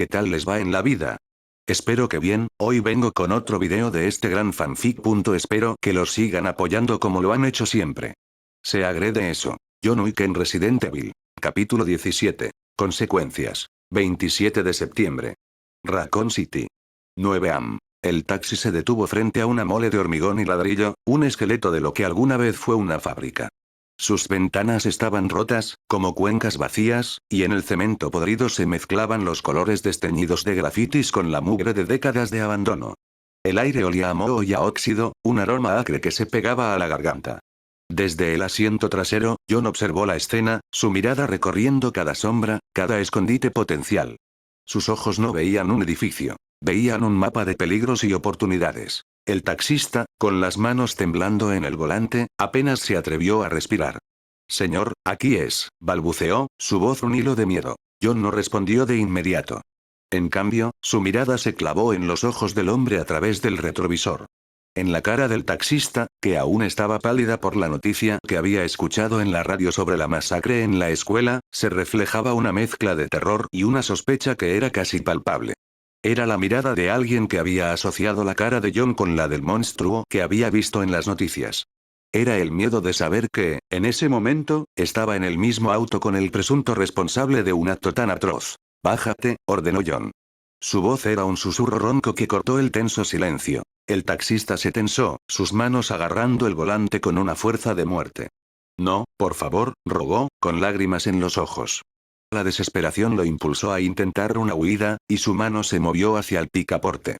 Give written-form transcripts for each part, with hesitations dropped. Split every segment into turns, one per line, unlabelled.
¿qué tal les va en la vida? Espero que bien, hoy vengo con otro video de este gran fanfic. Espero que los sigan apoyando como lo han hecho siempre. Se agrede eso. John Wick en Resident Evil. Capítulo 17. Consecuencias. 27 de septiembre. Raccoon City. 9 am. El taxi se detuvo frente a una mole de hormigón y ladrillo, un esqueleto de lo que alguna vez fue una fábrica. Sus ventanas estaban rotas, como cuencas vacías, y en el cemento podrido se mezclaban los colores desteñidos de grafitis con la mugre de décadas de abandono. El aire olía a moho y a óxido, un aroma acre que se pegaba a la garganta. Desde el asiento trasero, John observó la escena, su mirada recorriendo cada sombra, cada escondite potencial. Sus ojos no veían un edificio, veían un mapa de peligros y oportunidades. El taxista, con las manos temblando en el volante, apenas se atrevió a respirar. Señor, aquí es, balbuceó, su voz un hilo de miedo. John no respondió de inmediato. En cambio, su mirada se clavó en los ojos del hombre a través del retrovisor. En la cara del taxista, que aún estaba pálida por la noticia que había escuchado en la radio sobre la masacre en la escuela, se reflejaba una mezcla de terror y una sospecha que era casi palpable. Era la mirada de alguien que había asociado la cara de John con la del monstruo que había visto en las noticias. Era el miedo de saber que, en ese momento, estaba en el mismo auto con el presunto responsable de un acto tan atroz. Bájate, ordenó John. Su voz era un susurro ronco que cortó el tenso silencio. El taxista se tensó, sus manos agarrando el volante con una fuerza de muerte. No, por favor, rogó, con lágrimas en los ojos. La desesperación lo impulsó a intentar una huida, y su mano se movió hacia el picaporte.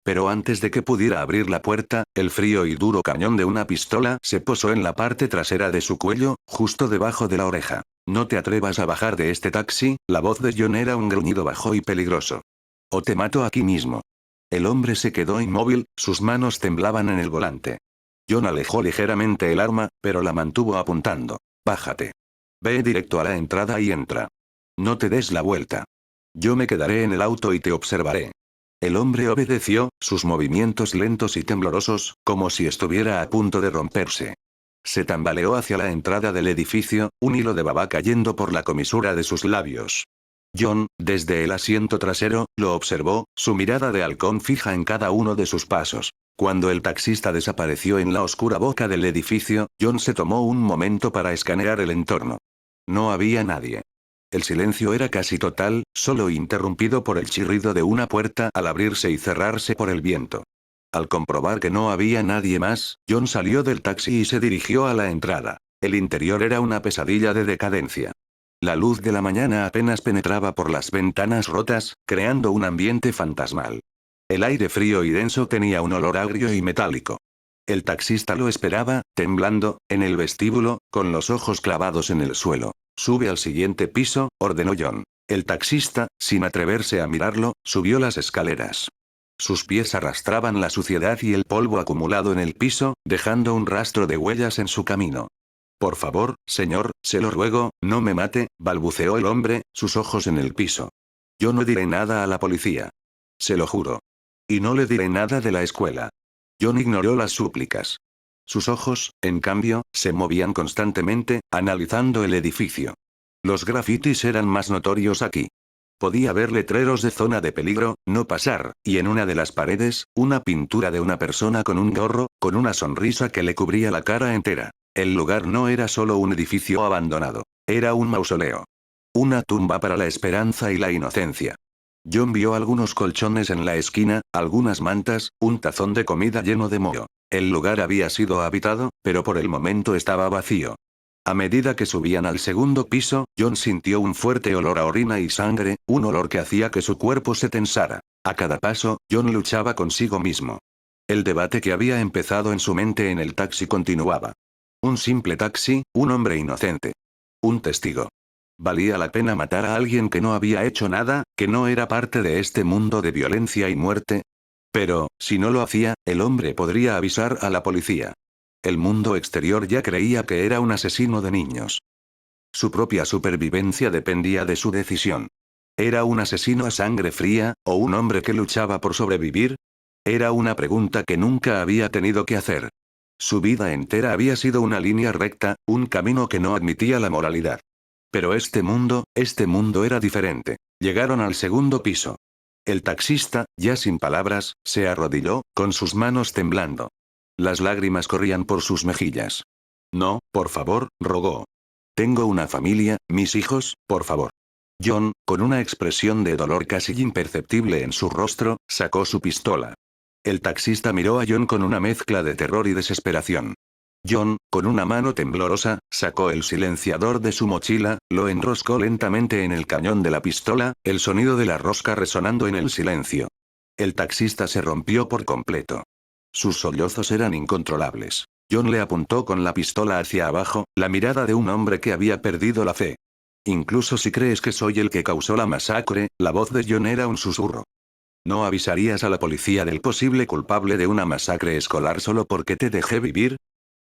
Pero antes de que pudiera abrir la puerta, el frío y duro cañón de una pistola se posó en la parte trasera de su cuello, justo debajo de la oreja. No te atrevas a bajar de este taxi, la voz de John era un gruñido bajo y peligroso. O te mato aquí mismo. El hombre se quedó inmóvil, sus manos temblaban en el volante. John alejó ligeramente el arma, pero la mantuvo apuntando. Bájate. Ve directo a la entrada y entra. No te des la vuelta. Yo me quedaré en el auto y te observaré. El hombre obedeció, sus movimientos lentos y temblorosos, como si estuviera a punto de romperse. Se tambaleó hacia la entrada del edificio, un hilo de baba cayendo por la comisura de sus labios. John, desde el asiento trasero, lo observó, su mirada de halcón fija en cada uno de sus pasos. Cuando el taxista desapareció en la oscura boca del edificio, John se tomó un momento para escanear el entorno. No había nadie. El silencio era casi total, solo interrumpido por el chirrido de una puerta al abrirse y cerrarse por el viento. Al comprobar que no había nadie más, John salió del taxi y se dirigió a la entrada. El interior era una pesadilla de decadencia. La luz de la mañana apenas penetraba por las ventanas rotas, creando un ambiente fantasmal. El aire frío y denso tenía un olor agrio y metálico. El taxista lo esperaba, temblando, en el vestíbulo, con los ojos clavados en el suelo. Sube al siguiente piso, ordenó John. El taxista, sin atreverse a mirarlo, subió las escaleras. Sus pies arrastraban la suciedad y el polvo acumulado en el piso, dejando un rastro de huellas en su camino. Por favor, señor, se lo ruego, no me mate, balbuceó el hombre, sus ojos en el piso. Yo no diré nada a la policía. Se lo juro. Y no le diré nada de la escuela. John ignoró las súplicas. Sus ojos, en cambio, se movían constantemente, analizando el edificio. Los grafitis eran más notorios aquí. Podía ver letreros de zona de peligro, no pasar, y en una de las paredes, una pintura de una persona con un gorro, con una sonrisa que le cubría la cara entera. El lugar no era solo un edificio abandonado. Era un mausoleo. Una tumba para la esperanza y la inocencia. John vio algunos colchones en la esquina, algunas mantas, un tazón de comida lleno de moho. El lugar había sido habitado, pero por el momento estaba vacío. A medida que subían al segundo piso, John sintió un fuerte olor a orina y sangre, un olor que hacía que su cuerpo se tensara. A cada paso, John luchaba consigo mismo. El debate que había empezado en su mente en el taxi continuaba. Un simple taxi, un hombre inocente. Un testigo. ¿Valía la pena matar a alguien que no había hecho nada, que no era parte de este mundo de violencia y muerte? Pero, si no lo hacía, el hombre podría avisar a la policía. El mundo exterior ya creía que era un asesino de niños. Su propia supervivencia dependía de su decisión. ¿Era un asesino a sangre fría, o un hombre que luchaba por sobrevivir? Era una pregunta que nunca había tenido que hacer. Su vida entera había sido una línea recta, un camino que no admitía la moralidad. Pero este mundo era diferente. Llegaron al segundo piso. El taxista, ya sin palabras, se arrodilló, con sus manos temblando. Las lágrimas corrían por sus mejillas. No, por favor, rogó. Tengo una familia, mis hijos, por favor. John, con una expresión de dolor casi imperceptible en su rostro, sacó su pistola. El taxista miró a John con una mezcla de terror y desesperación. John, con una mano temblorosa, sacó el silenciador de su mochila, lo enroscó lentamente en el cañón de la pistola, el sonido de la rosca resonando en el silencio. El taxista se rompió por completo. Sus sollozos eran incontrolables. John le apuntó con la pistola hacia abajo, la mirada de un hombre que había perdido la fe. Incluso si crees que soy el que causó la masacre, la voz de John era un susurro. ¿No avisarías a la policía del posible culpable de una masacre escolar solo porque te dejé vivir?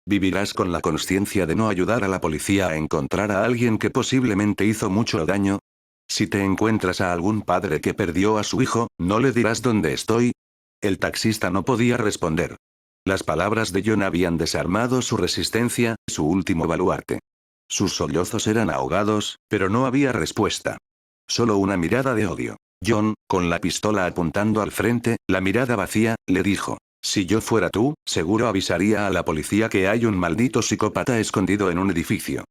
¿Vivirás con la conciencia de no ayudar a la policía a encontrar a alguien que posiblemente hizo mucho daño? Si te encuentras a algún padre que perdió a su hijo, ¿no le dirás dónde estoy? El taxista no podía responder. Las palabras de John habían desarmado su resistencia, su último baluarte. Sus sollozos eran ahogados, pero no había respuesta. Solo una mirada de odio. John, con la pistola apuntando al frente, la mirada vacía, le dijo. Si yo fuera tú, seguro avisaría a la policía que hay un maldito psicópata escondido en un edificio.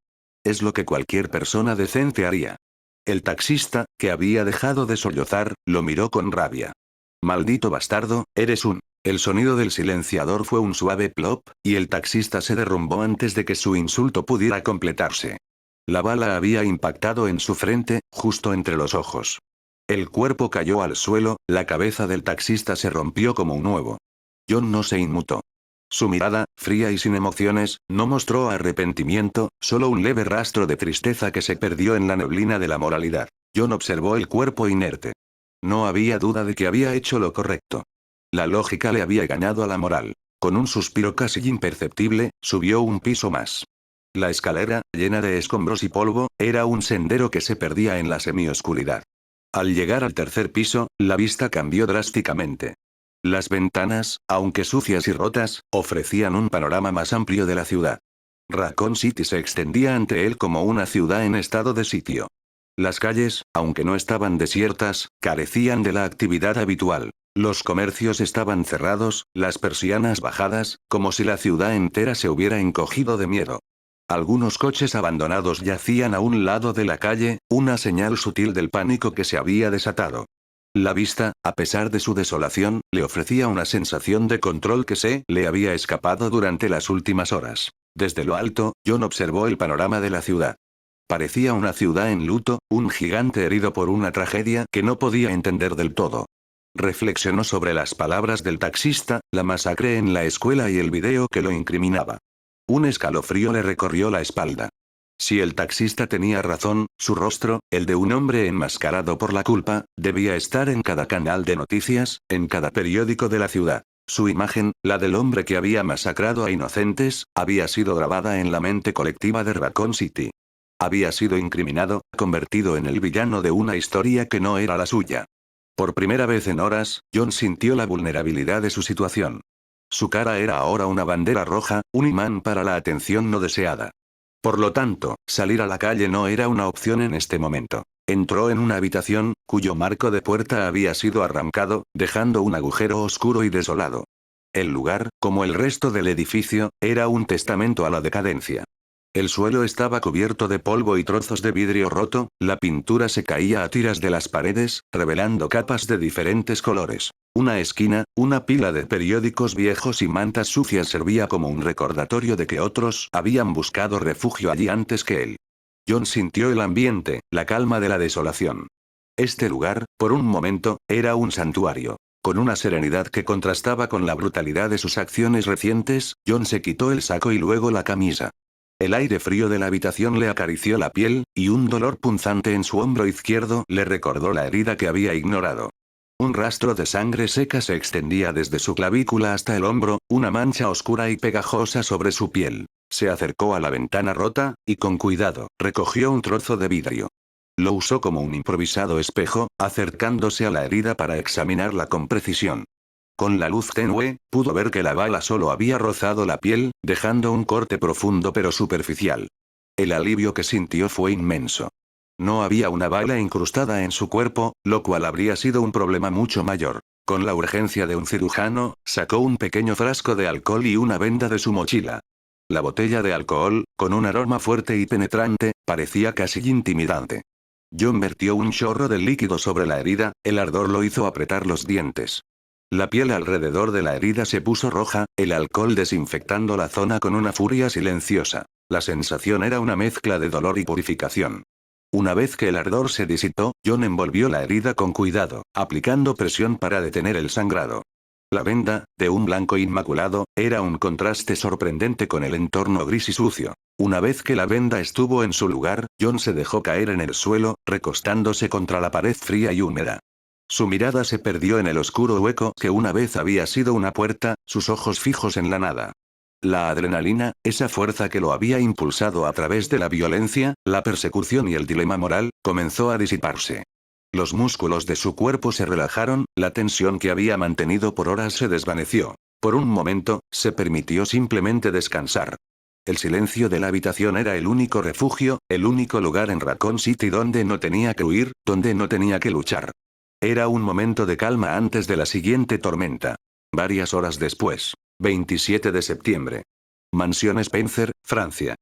Es lo que cualquier persona decente haría. El taxista, que había dejado de sollozar, lo miró con rabia. Maldito bastardo, eres un... El sonido del silenciador fue un suave plop, y el taxista se derrumbó antes de que su insulto pudiera completarse. La bala había impactado en su frente, justo entre los ojos. El cuerpo cayó al suelo, la cabeza del taxista se rompió como un huevo. John no se inmutó. Su mirada, fría y sin emociones, no mostró arrepentimiento, solo un leve rastro de tristeza que se perdió en la neblina de la moralidad. John observó el cuerpo inerte. No había duda de que había hecho lo correcto. La lógica le había ganado a la moral. Con un suspiro casi imperceptible, subió un piso más. La escalera, llena de escombros y polvo, era un sendero que se perdía en la semioscuridad. Al llegar al tercer piso, la vista cambió drásticamente. Las ventanas, aunque sucias y rotas, ofrecían un panorama más amplio de la ciudad. Raccoon City se extendía ante él como una ciudad en estado de sitio. Las calles, aunque no estaban desiertas, carecían de la actividad habitual. Los comercios estaban cerrados, las persianas bajadas, como si la ciudad entera se hubiera encogido de miedo. Algunos coches abandonados yacían a un lado de la calle, una señal sutil del pánico que se había desatado. La vista, a pesar de su desolación, le ofrecía una sensación de control que se le había escapado durante las últimas horas. Desde lo alto, John observó el panorama de la ciudad. Parecía una ciudad en luto, un gigante herido por una tragedia que no podía entender del todo. Reflexionó sobre las palabras del taxista, la masacre en la escuela y el video que lo incriminaba. Un escalofrío le recorrió la espalda. Si el taxista tenía razón, su rostro, el de un hombre enmascarado por la culpa, debía estar en cada canal de noticias, en cada periódico de la ciudad. Su imagen, la del hombre que había masacrado a inocentes, había sido grabada en la mente colectiva de Raccoon City. Había sido incriminado, convertido en el villano de una historia que no era la suya. Por primera vez en horas, John sintió la vulnerabilidad de su situación. Su cara era ahora una bandera roja, un imán para la atención no deseada. Por lo tanto, salir a la calle no era una opción en este momento. Entró en una habitación, cuyo marco de puerta había sido arrancado, dejando un agujero oscuro y desolado. El lugar, como el resto del edificio, era un testamento a la decadencia. El suelo estaba cubierto de polvo y trozos de vidrio roto, la pintura se caía a tiras de las paredes, revelando capas de diferentes colores. Una esquina, una pila de periódicos viejos y mantas sucias servía como un recordatorio de que otros habían buscado refugio allí antes que él. John sintió el ambiente, la calma de la desolación. Este lugar, por un momento, era un santuario. Con una serenidad que contrastaba con la brutalidad de sus acciones recientes, John se quitó el saco y luego la camisa. El aire frío de la habitación le acarició la piel, y un dolor punzante en su hombro izquierdo le recordó la herida que había ignorado. Un rastro de sangre seca se extendía desde su clavícula hasta el hombro, una mancha oscura y pegajosa sobre su piel. Se acercó a la ventana rota, y con cuidado, recogió un trozo de vidrio. Lo usó como un improvisado espejo, acercándose a la herida para examinarla con precisión. Con la luz tenue, pudo ver que la bala solo había rozado la piel, dejando un corte profundo pero superficial. El alivio que sintió fue inmenso. No había una bala incrustada en su cuerpo, lo cual habría sido un problema mucho mayor. Con la urgencia de un cirujano, sacó un pequeño frasco de alcohol y una venda de su mochila. La botella de alcohol, con un aroma fuerte y penetrante, parecía casi intimidante. John vertió un chorro de líquido sobre la herida, el ardor lo hizo apretar los dientes. La piel alrededor de la herida se puso roja, el alcohol desinfectando la zona con una furia silenciosa. La sensación era una mezcla de dolor y purificación. Una vez que el ardor se disipó, John envolvió la herida con cuidado, aplicando presión para detener el sangrado. La venda, de un blanco inmaculado, era un contraste sorprendente con el entorno gris y sucio. Una vez que la venda estuvo en su lugar, John se dejó caer en el suelo, recostándose contra la pared fría y húmeda. Su mirada se perdió en el oscuro hueco que una vez había sido una puerta, sus ojos fijos en la nada. La adrenalina, esa fuerza que lo había impulsado a través de la violencia, la persecución y el dilema moral, comenzó a disiparse. Los músculos de su cuerpo se relajaron, la tensión que había mantenido por horas se desvaneció. Por un momento, se permitió simplemente descansar. El silencio de la habitación era el único refugio, el único lugar en Raccoon City donde no tenía que huir, donde no tenía que luchar. Era un momento de calma antes de la siguiente tormenta. Varias horas después. 27 de septiembre. Mansión Spencer, Francia.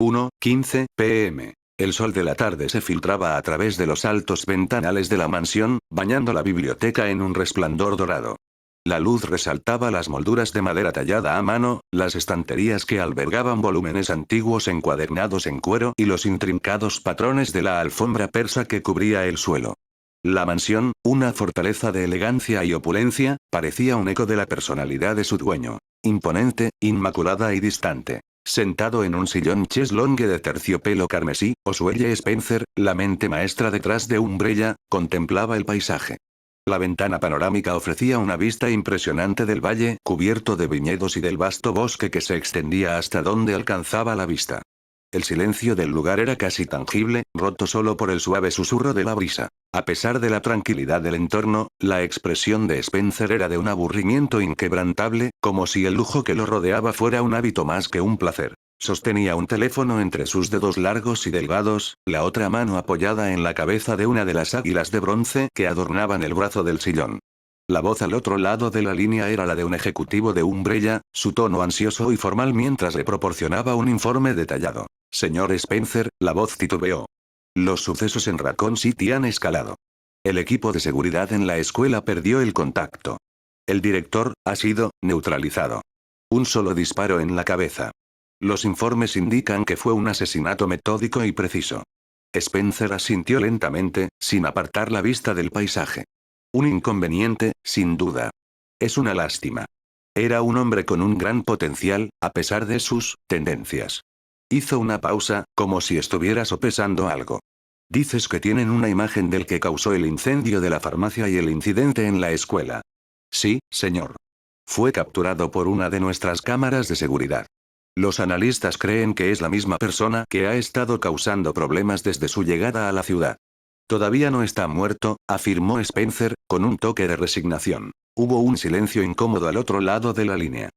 1:15 p.m. El sol de la tarde se filtraba a través de los altos ventanales de la mansión, bañando la biblioteca en un resplandor dorado. La luz resaltaba las molduras de madera tallada a mano, las estanterías que albergaban volúmenes antiguos encuadernados en cuero y los intrincados patrones de la alfombra persa que cubría el suelo. La mansión, una fortaleza de elegancia y opulencia, parecía un eco de la personalidad de su dueño. Imponente, inmaculada y distante. Sentado en un sillón cheslongue de terciopelo carmesí, Oswell Spencer, la mente maestra detrás de Umbrella, contemplaba el paisaje. La ventana panorámica ofrecía una vista impresionante del valle, cubierto de viñedos y del vasto bosque que se extendía hasta donde alcanzaba la vista. El silencio del lugar era casi tangible, roto solo por el suave susurro de la brisa. A pesar de la tranquilidad del entorno, la expresión de Spencer era de un aburrimiento inquebrantable, como si el lujo que lo rodeaba fuera un hábito más que un placer. Sostenía un teléfono entre sus dedos largos y delgados, la otra mano apoyada en la cabeza de una de las águilas de bronce que adornaban el brazo del sillón. La voz al otro lado de la línea era la de un ejecutivo de Umbrella, su tono ansioso y formal mientras le proporcionaba un informe detallado. Señor Spencer, la voz titubeó. Los sucesos en Raccoon City han escalado. El equipo de seguridad en la escuela perdió el contacto. El director ha sido neutralizado. Un solo disparo en la cabeza. Los informes indican que fue un asesinato metódico y preciso. Spencer asintió lentamente, sin apartar la vista del paisaje. Un inconveniente, sin duda. Es una lástima. Era un hombre con un gran potencial, a pesar de sus tendencias. Hizo una pausa, como si estuviera sopesando algo. Dices que tienen una imagen del que causó el incendio de la farmacia y el incidente en la escuela. Sí, señor. Fue capturado por una de nuestras cámaras de seguridad. Los analistas creen que es la misma persona que ha estado causando problemas desde su llegada a la ciudad. Todavía no está muerto, afirmó Spencer, con un toque de resignación. Hubo un silencio incómodo al otro lado de la línea.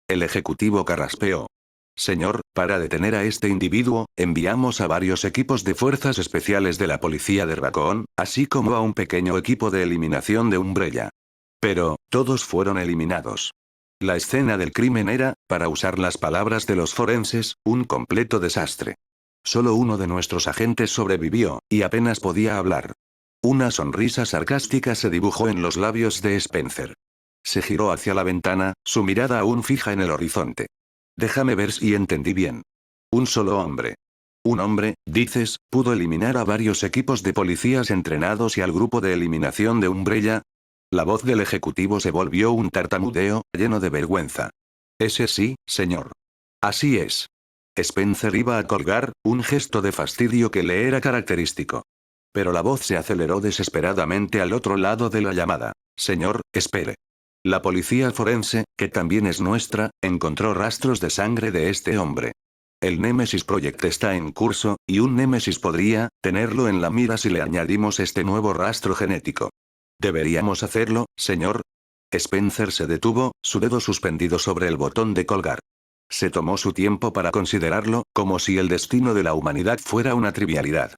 El ejecutivo carraspeó. Señor, para detener a este individuo, enviamos a varios equipos de fuerzas especiales de la policía de Raccoon, así como a un pequeño equipo de eliminación de Umbrella. Pero, todos fueron eliminados. La escena del crimen era, para usar las palabras de los forenses, un completo desastre. Solo uno de nuestros agentes sobrevivió, y apenas podía hablar. Una sonrisa sarcástica se dibujó en los labios de Spencer. Se giró hacia la ventana, su mirada aún fija en el horizonte. Déjame ver si entendí bien. Un solo hombre. Un hombre, dices, pudo eliminar a varios equipos de policías entrenados y al grupo de eliminación de Umbrella. La voz del ejecutivo se volvió un tartamudeo, lleno de vergüenza. Ese sí, señor. Así es. Spencer iba a colgar, un gesto de fastidio que le era característico. Pero la voz se aceleró desesperadamente al otro lado de la llamada. Señor, espere. La policía forense, que también es nuestra, encontró rastros de sangre de este hombre. El Nemesis Project está en curso, y un Némesis podría tenerlo en la mira si le añadimos este nuevo rastro genético. ¿Deberíamos hacerlo, señor? Spencer se detuvo, su dedo suspendido sobre el botón de colgar. Se tomó su tiempo para considerarlo, como si el destino de la humanidad fuera una trivialidad.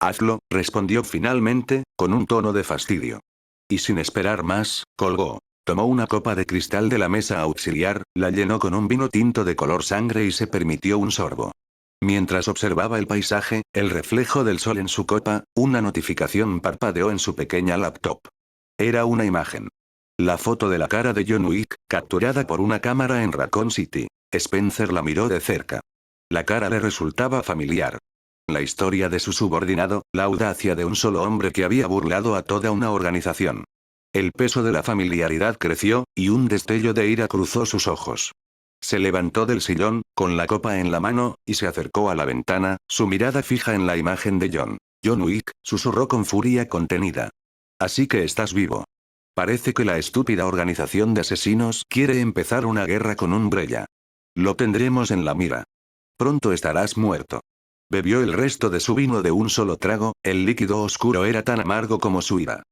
Hazlo, respondió finalmente, con un tono de fastidio. Y sin esperar más, colgó. Tomó una copa de cristal de la mesa auxiliar, la llenó con un vino tinto de color sangre y se permitió un sorbo. Mientras observaba el paisaje, el reflejo del sol en su copa, una notificación parpadeó en su pequeña laptop. Era una imagen. La foto de la cara de John Wick, capturada por una cámara en Raccoon City. Spencer la miró de cerca. La cara le resultaba familiar. La historia de su subordinado, la audacia de un solo hombre que había burlado a toda una organización. El peso de la familiaridad creció, y un destello de ira cruzó sus ojos. Se levantó del sillón, con la copa en la mano, y se acercó a la ventana, su mirada fija en la imagen de John. John Wick, susurró con furia contenida. Así que estás vivo. Parece que la estúpida organización de asesinos quiere empezar una guerra con Umbrella. Lo tendremos en la mira. Pronto estarás muerto. Bebió el resto de su vino de un solo trago, el líquido oscuro era tan amargo como su ira.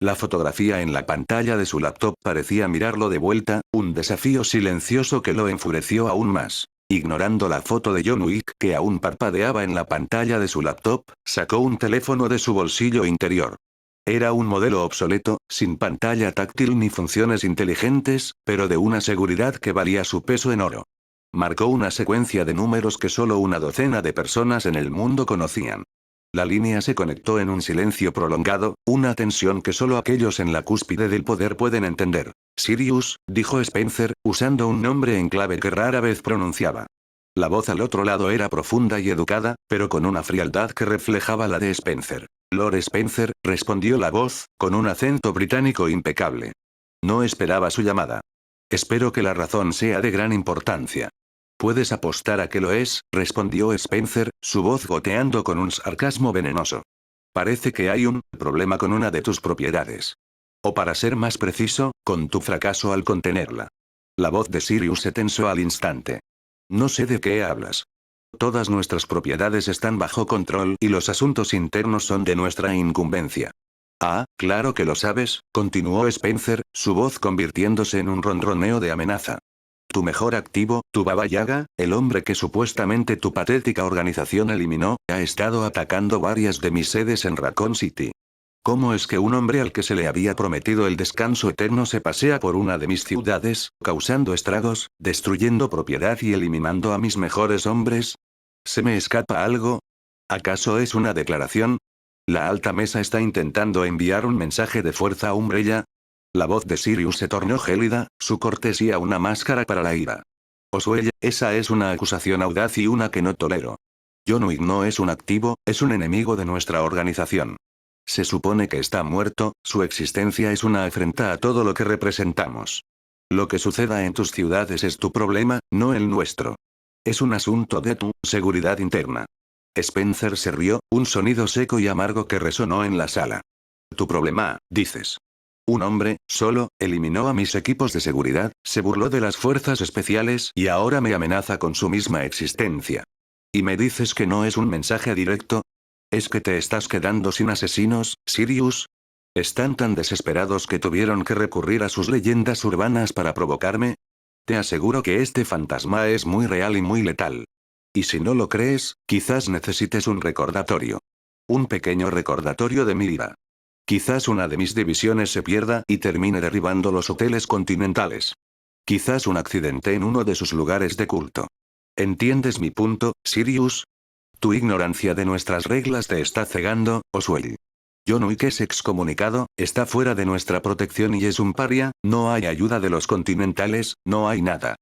La fotografía en la pantalla de su laptop parecía mirarlo de vuelta, un desafío silencioso que lo enfureció aún más. Ignorando la foto de John Wick que aún parpadeaba en la pantalla de su laptop, sacó un teléfono de su bolsillo interior. Era un modelo obsoleto, sin pantalla táctil ni funciones inteligentes, pero de una seguridad que valía su peso en oro. Marcó una secuencia de números que solo una docena de personas en el mundo conocían. La línea se conectó en un silencio prolongado, una tensión que solo aquellos en la cúspide del poder pueden entender. Sirius, dijo Spencer, usando un nombre en clave que rara vez pronunciaba. La voz al otro lado era profunda y educada, pero con una frialdad que reflejaba la de Spencer. Lord Spencer, respondió la voz, con un acento británico impecable. No esperaba su llamada. Espero que la razón sea de gran importancia. Puedes apostar a que lo es, respondió Spencer, su voz goteando con un sarcasmo venenoso. Parece que hay un problema con una de tus propiedades. O para ser más preciso, con tu fracaso al contenerla. La voz de Sirius se tensó al instante. No sé de qué hablas. Todas nuestras propiedades están bajo control y los asuntos internos son de nuestra incumbencia. Ah, claro que lo sabes, continuó Spencer, su voz convirtiéndose en un ronroneo de amenaza. Tu mejor activo, tu Baba Yaga, el hombre que supuestamente tu patética organización eliminó, ha estado atacando varias de mis sedes en Raccoon City. ¿Cómo es que un hombre al que se le había prometido el descanso eterno se pasea por una de mis ciudades, causando estragos, destruyendo propiedad y eliminando a mis mejores hombres? ¿Se me escapa algo? ¿Acaso es una declaración? ¿La alta mesa está intentando enviar un mensaje de fuerza a Umbrella? La voz de Sirius se tornó gélida, su cortesía una máscara para la ira. Oswell, esa es una acusación audaz y una que no tolero. John Wick no es un activo, es un enemigo de nuestra organización. Se supone que está muerto, su existencia es una afrenta a todo lo que representamos. Lo que suceda en tus ciudades es tu problema, no el nuestro. Es un asunto de tu seguridad interna. Spencer se rió, un sonido seco y amargo que resonó en la sala. Tu problema, dices. Un hombre, solo, eliminó a mis equipos de seguridad, se burló de las fuerzas especiales y ahora me amenaza con su misma existencia. ¿Y me dices que no es un mensaje directo? ¿Es que te estás quedando sin asesinos, Sirius? ¿Están tan desesperados que tuvieron que recurrir a sus leyendas urbanas para provocarme? Te aseguro que este fantasma es muy real y muy letal. Y si no lo crees, quizás necesites un recordatorio. Un pequeño recordatorio de mi ira. Quizás una de mis divisiones se pierda y termine derribando los hoteles continentales. Quizás un accidente en uno de sus lugares de culto. ¿Entiendes mi punto, Sirius? Tu ignorancia de nuestras reglas te está cegando, Oswell. John Wick es excomunicado, está fuera de nuestra protección y es un paria, no hay ayuda de los continentales, no hay nada.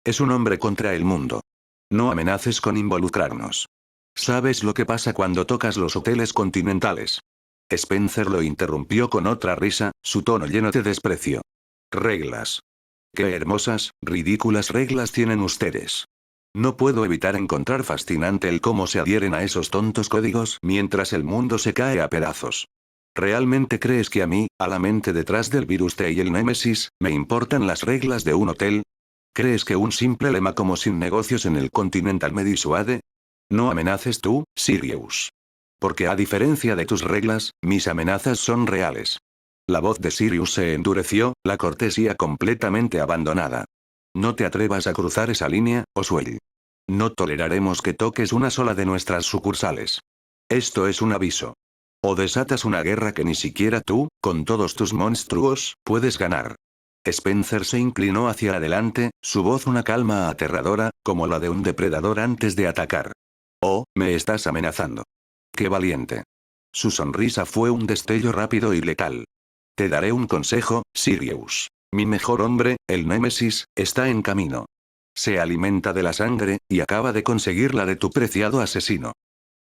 Es un hombre contra el mundo. No amenaces con involucrarnos. ¿Sabes lo que pasa cuando tocas los hoteles continentales? Spencer lo interrumpió con otra risa, su tono lleno de desprecio. Reglas. Qué hermosas, ridículas reglas tienen ustedes. No puedo evitar encontrar fascinante el cómo se adhieren a esos tontos códigos mientras el mundo se cae a pedazos. ¿Realmente crees que a mí, a la mente detrás del virus T y el Némesis, me importan las reglas de un hotel? ¿Crees que un simple lema como sin negocios en el Continental me disuade? No amenaces tú, Sirius. Porque a diferencia de tus reglas, mis amenazas son reales. La voz de Sirius se endureció, la cortesía completamente abandonada. No te atrevas a cruzar esa línea, Oswell. No toleraremos que toques una sola de nuestras sucursales. Esto es un aviso. O desatas una guerra que ni siquiera tú, con todos tus monstruos, puedes ganar. Spencer se inclinó hacia adelante, su voz una calma aterradora, como la de un depredador antes de atacar. Oh, me estás amenazando. ¡Qué valiente! Su sonrisa fue un destello rápido y letal. Te daré un consejo, Sirius. Mi mejor hombre, el Némesis, está en camino. Se alimenta de la sangre, y acaba de conseguir la de tu preciado asesino.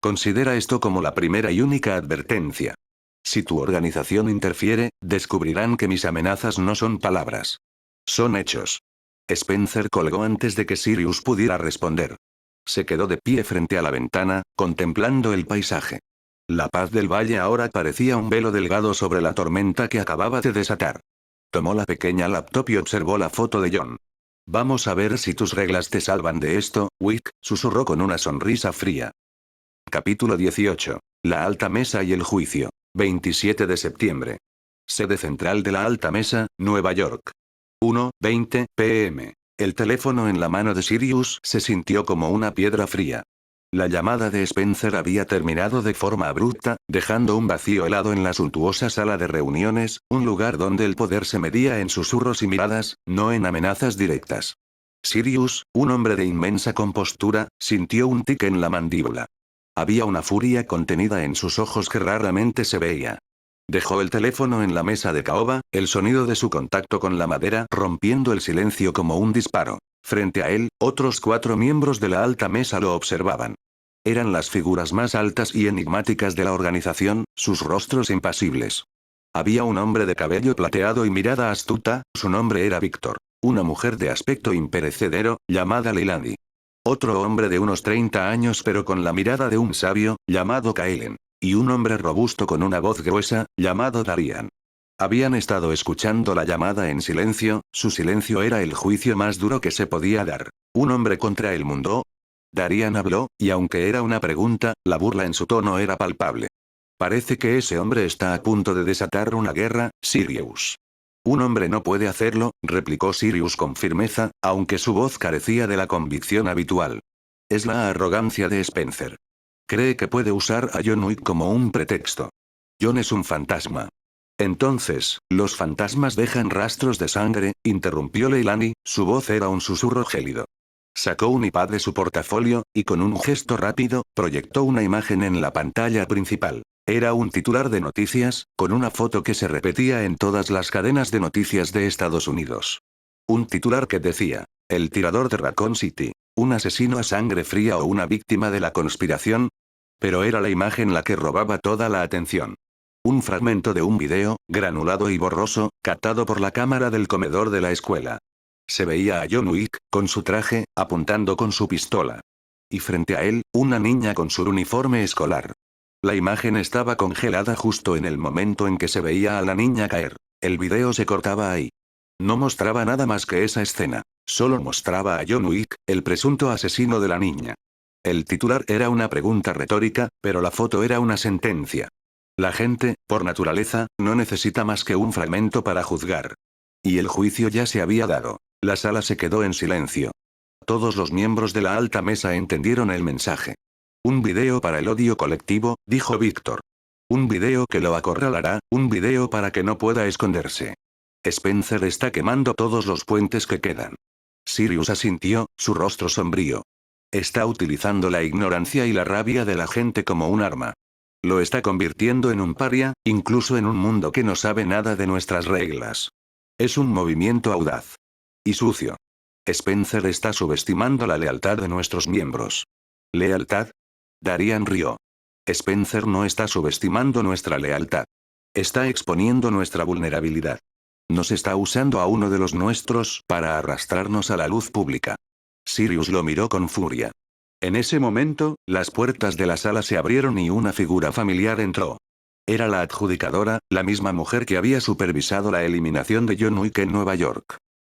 Considera esto como la primera y única advertencia. Si tu organización interfiere, descubrirán que mis amenazas no son palabras. Son hechos. Spencer colgó antes de que Sirius pudiera responder. Se quedó de pie frente a la ventana, contemplando el paisaje. La paz del valle ahora parecía un velo delgado sobre la tormenta que acababa de desatar. Tomó la pequeña laptop y observó la foto de John. Vamos a ver si tus reglas te salvan de esto, Wick, susurró con una sonrisa fría. Capítulo 18. La Alta Mesa y el juicio. 27 de septiembre. Sede central de la Alta Mesa, Nueva York. 1:20 p.m. El teléfono en la mano de Sirius se sintió como una piedra fría. La llamada de Spencer había terminado de forma abrupta, dejando un vacío helado en la suntuosa sala de reuniones, un lugar donde el poder se medía en susurros y miradas, no en amenazas directas. Sirius, un hombre de inmensa compostura, sintió un tic en la mandíbula. Había una furia contenida en sus ojos que raramente se veía. Dejó el teléfono en la mesa de caoba, el sonido de su contacto con la madera rompiendo el silencio como un disparo. Frente a él, otros 4 miembros de la alta mesa lo observaban. Eran las figuras más altas y enigmáticas de la organización, sus rostros impasibles. Había un hombre de cabello plateado y mirada astuta, su nombre era Víctor. Una mujer de aspecto imperecedero, llamada Leilani. Otro hombre de unos 30 años pero con la mirada de un sabio, llamado Kaelen. Y un hombre robusto con una voz gruesa, llamado Darian. Habían estado escuchando la llamada en silencio, su silencio era el juicio más duro que se podía dar. ¿Un hombre contra el mundo? Darian habló, y aunque era una pregunta, la burla en su tono era palpable. Parece que ese hombre está a punto de desatar una guerra, Sirius. Un hombre no puede hacerlo, replicó Sirius con firmeza, aunque su voz carecía de la convicción habitual. Es la arrogancia de Spencer. Cree que puede usar a John Wick como un pretexto. John es un fantasma. Entonces, los fantasmas dejan rastros de sangre, interrumpió Leilani, su voz era un susurro gélido. Sacó un iPad de su portafolio, y con un gesto rápido, proyectó una imagen en la pantalla principal. Era un titular de noticias, con una foto que se repetía en todas las cadenas de noticias de Estados Unidos. Un titular que decía, el tirador de Raccoon City, un asesino a sangre fría o una víctima de la conspiración. Pero era la imagen la que robaba toda la atención. Un fragmento de un video, granulado y borroso, captado por la cámara del comedor de la escuela. Se veía a John Wick, con su traje, apuntando con su pistola. Y frente a él, una niña con su uniforme escolar. La imagen estaba congelada justo en el momento en que se veía a la niña caer. El video se cortaba ahí. No mostraba nada más que esa escena. Solo mostraba a John Wick, el presunto asesino de la niña. El titular era una pregunta retórica, pero la foto era una sentencia. La gente, por naturaleza, no necesita más que un fragmento para juzgar. Y el juicio ya se había dado. La sala se quedó en silencio. Todos los miembros de la alta mesa entendieron el mensaje. Un video para el odio colectivo, dijo Víctor. Un video que lo acorralará, un video para que no pueda esconderse. Spencer está quemando todos los puentes que quedan. Sirius asintió, su rostro sombrío. Está utilizando la ignorancia y la rabia de la gente como un arma. Lo está convirtiendo en un paria, incluso en un mundo que no sabe nada de nuestras reglas. Es un movimiento audaz. Y sucio. Spencer está subestimando la lealtad de nuestros miembros. ¿Lealtad? Darian rió. Spencer no está subestimando nuestra lealtad. Está exponiendo nuestra vulnerabilidad. Nos está usando a uno de los nuestros para arrastrarnos a la luz pública. Sirius lo miró con furia. En ese momento, las puertas de la sala se abrieron y una figura familiar entró. Era la adjudicadora, la misma mujer que había supervisado la eliminación de John Wick en Nueva York.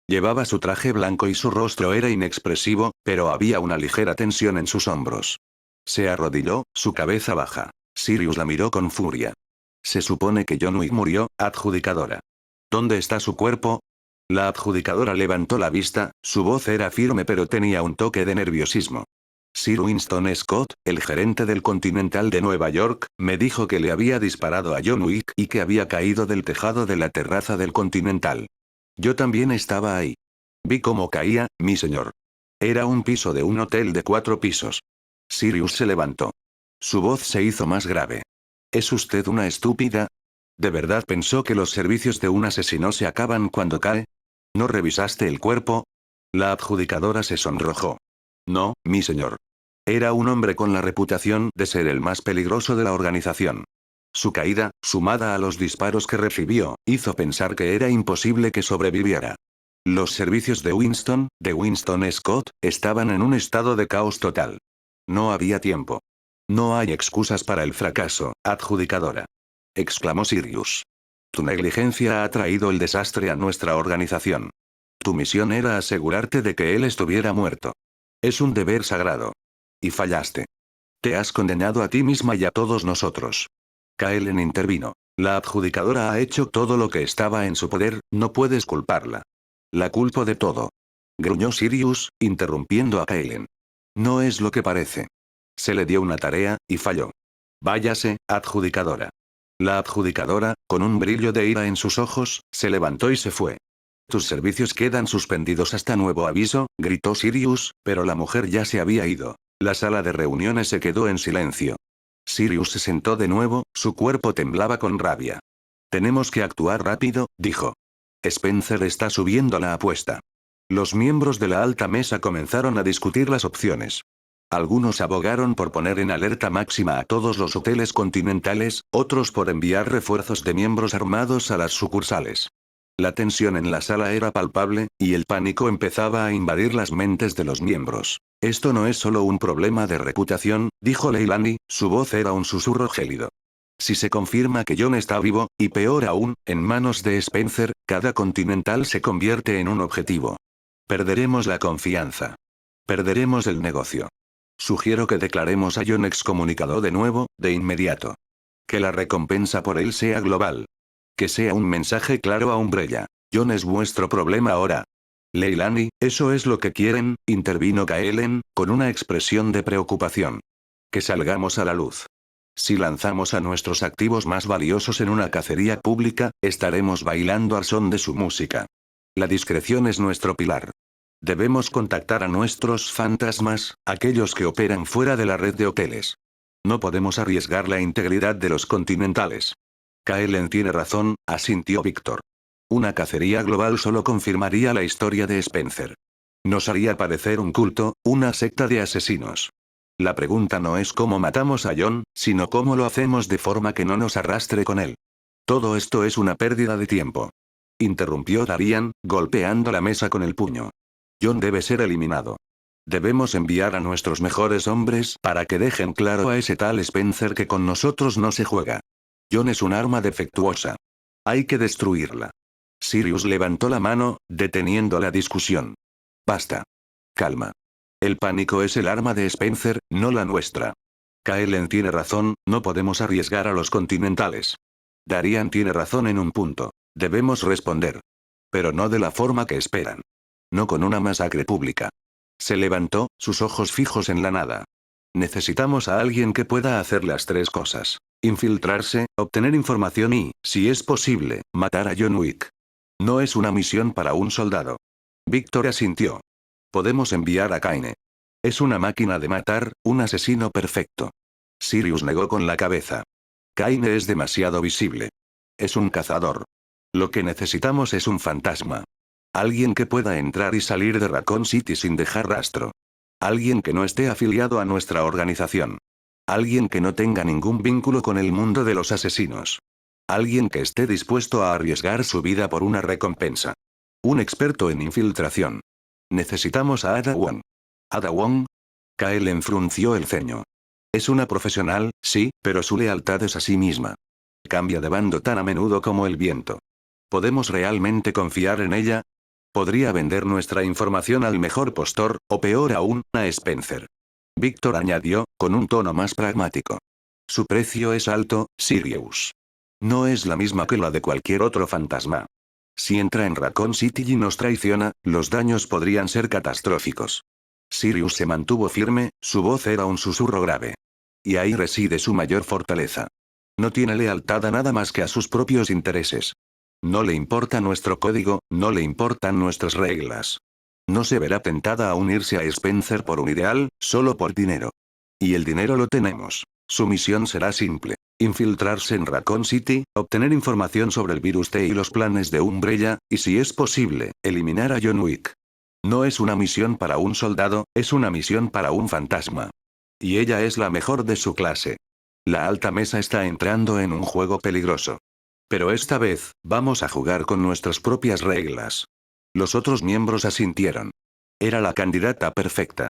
Llevaba su traje blanco y su rostro era inexpresivo, pero había una ligera tensión en sus hombros. Se arrodilló, su cabeza baja. Sirius la miró con furia. Se supone que John Wick murió, adjudicadora. ¿Dónde está su cuerpo? La adjudicadora levantó la vista, su voz era firme pero tenía un toque de nerviosismo. Sir Winston Scott, el gerente del Continental de Nueva York, me dijo que le había disparado a John Wick y que había caído del tejado de la terraza del Continental. Yo también estaba ahí. Vi cómo caía, mi señor. Era un piso de un hotel de 4 pisos. Sirius se levantó. Su voz se hizo más grave. ¿Es usted una estúpida? ¿De verdad pensó que los servicios de un asesino se acaban cuando cae? ¿No revisaste el cuerpo? La adjudicadora se sonrojó. No, mi señor. Era un hombre con la reputación de ser el más peligroso de la organización. Su caída, sumada a los disparos que recibió, hizo pensar que era imposible que sobreviviera. Los servicios de Winston Scott, estaban en un estado de caos total. No había tiempo. No hay excusas para el fracaso, adjudicadora. Exclamó Sirius. Tu negligencia ha traído el desastre a nuestra organización. Tu misión era asegurarte de que él estuviera muerto. Es un deber sagrado. Y fallaste. Te has condenado a ti misma y a todos nosotros. Kaelen intervino. La adjudicadora ha hecho todo lo que estaba en su poder, no puedes culparla. La culpo de todo. Gruñó Sirius, interrumpiendo a Kaelen. No es lo que parece. Se le dio una tarea, y falló. Váyase, adjudicadora. La adjudicadora, con un brillo de ira en sus ojos, se levantó y se fue. Tus servicios quedan suspendidos hasta nuevo aviso, gritó Sirius, pero la mujer ya se había ido. La sala de reuniones se quedó en silencio. Sirius se sentó de nuevo, su cuerpo temblaba con rabia. Tenemos que actuar rápido, dijo. Spencer está subiendo la apuesta. Los miembros de la alta mesa comenzaron a discutir las opciones. Algunos abogaron por poner en alerta máxima a todos los hoteles continentales, otros por enviar refuerzos de miembros armados a las sucursales. La tensión en la sala era palpable, y el pánico empezaba a invadir las mentes de los miembros. Esto no es solo un problema de reputación, dijo Leilani, su voz era un susurro gélido. Si se confirma que John está vivo, y peor aún, en manos de Spencer, cada continental se convierte en un objetivo. Perderemos la confianza. Perderemos el negocio. Sugiero que declaremos a John excomunicado de nuevo, de inmediato. Que la recompensa por él sea global. Que sea un mensaje claro a Umbrella. John es vuestro problema ahora. Leilani, ¿eso es lo que quieren?, intervino Kaelen, con una expresión de preocupación. Que salgamos a la luz. Si lanzamos a nuestros activos más valiosos en una cacería pública, estaremos bailando al son de su música. La discreción es nuestro pilar. Debemos contactar a nuestros fantasmas, aquellos que operan fuera de la red de hoteles. No podemos arriesgar la integridad de los continentales. Kaelen tiene razón, asintió Víctor. Una cacería global solo confirmaría la historia de Spencer. Nos haría parecer un culto, una secta de asesinos. La pregunta no es cómo matamos a John, sino cómo lo hacemos de forma que no nos arrastre con él. Todo esto es una pérdida de tiempo. Interrumpió Darian, golpeando la mesa con el puño. John debe ser eliminado. Debemos enviar a nuestros mejores hombres para que dejen claro a ese tal Spencer que con nosotros no se juega. John es un arma defectuosa. Hay que destruirla. Sirius levantó la mano, deteniendo la discusión. Basta. Calma. El pánico es el arma de Spencer, no la nuestra. Kaelen tiene razón, no podemos arriesgar a los continentales. Darian tiene razón en un punto. Debemos responder. Pero no de la forma que esperan. No con una masacre pública. Se levantó, sus ojos fijos en la nada. Necesitamos a alguien que pueda hacer las 3 cosas. Infiltrarse, obtener información y, si es posible, matar a John Wick. No es una misión para un soldado. Víctor asintió. Podemos enviar a Kaine. Es una máquina de matar, un asesino perfecto. Sirius negó con la cabeza. Kaine es demasiado visible. Es un cazador. Lo que necesitamos es un fantasma. Alguien que pueda entrar y salir de Raccoon City sin dejar rastro. Alguien que no esté afiliado a nuestra organización. Alguien que no tenga ningún vínculo con el mundo de los asesinos. Alguien que esté dispuesto a arriesgar su vida por una recompensa. Un experto en infiltración. Necesitamos a Ada Wong. ¿Ada Wong? Kaelen frunció el ceño. Es una profesional, sí, pero su lealtad es a sí misma. Cambia de bando tan a menudo como el viento. ¿Podemos realmente confiar en ella? Podría vender nuestra información al mejor postor, o peor aún, a Spencer. Víctor añadió, con un tono más pragmático. Su precio es alto, Sirius. No es la misma que la de cualquier otro fantasma. Si entra en Raccoon City y nos traiciona, los daños podrían ser catastróficos. Sirius se mantuvo firme, su voz era un susurro grave. Y ahí reside su mayor fortaleza. No tiene lealtad a nada más que a sus propios intereses. No le importa nuestro código, no le importan nuestras reglas. No se verá tentada a unirse a Spencer por un ideal, solo por dinero. Y el dinero lo tenemos. Su misión será simple. Infiltrarse en Raccoon City, obtener información sobre el virus T y los planes de Umbrella, y si es posible, eliminar a John Wick. No es una misión para un soldado, es una misión para un fantasma. Y ella es la mejor de su clase. La alta mesa está entrando en un juego peligroso. Pero esta vez, vamos a jugar con nuestras propias reglas. Los otros miembros asintieron. Era la candidata perfecta.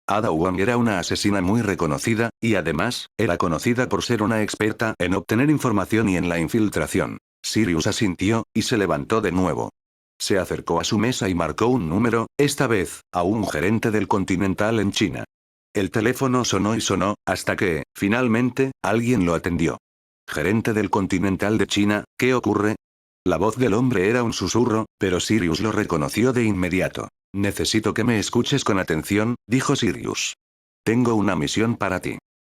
Ada Wong era una asesina muy reconocida, y además, era conocida por ser una experta en obtener información y en la infiltración. Sirius asintió, y se levantó de nuevo. Se acercó a su mesa y marcó un número, esta vez, a un gerente del Continental en China. El teléfono sonó y sonó, hasta que, finalmente, alguien lo atendió. Gerente del Continental de China, ¿qué ocurre? La voz del hombre era un susurro, pero Sirius lo reconoció de inmediato. Necesito que me escuches con atención, dijo Sirius. Tengo una misión para ti.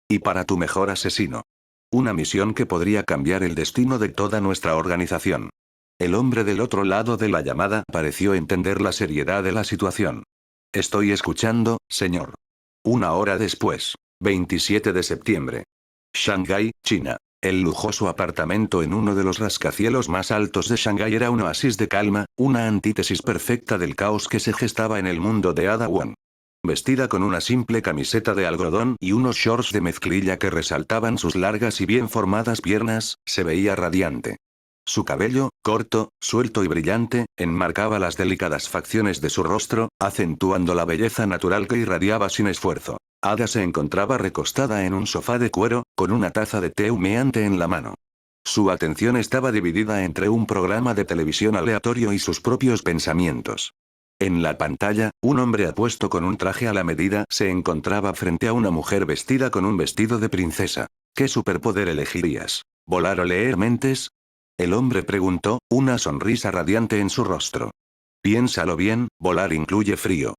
Y para tu mejor asesino. Una misión que podría cambiar el destino de toda nuestra organización. El hombre del otro lado de la llamada pareció entender la seriedad de la situación. Estoy escuchando, señor. Una hora después. 27 de septiembre. Shanghái, China. El lujoso apartamento en uno de los rascacielos más altos de Shanghái era un oasis de calma, una antítesis perfecta del caos que se gestaba en el mundo de Ada Wong. Vestida con una simple camiseta de algodón y unos shorts de mezclilla que resaltaban sus largas y bien formadas piernas, se veía radiante. Su cabello, corto, suelto y brillante, enmarcaba las delicadas facciones de su rostro, acentuando la belleza natural que irradiaba sin esfuerzo. Ada se encontraba recostada en un sofá de cuero, con una taza de té humeante en la mano. Su atención estaba dividida entre un programa de televisión aleatorio y sus propios pensamientos. En la pantalla, un hombre apuesto con un traje a la medida se encontraba frente a una mujer vestida con un vestido de princesa. ¿Qué superpoder elegirías? ¿Volar o leer mentes? El hombre preguntó, una sonrisa radiante en su rostro. Piénsalo bien, volar incluye frío.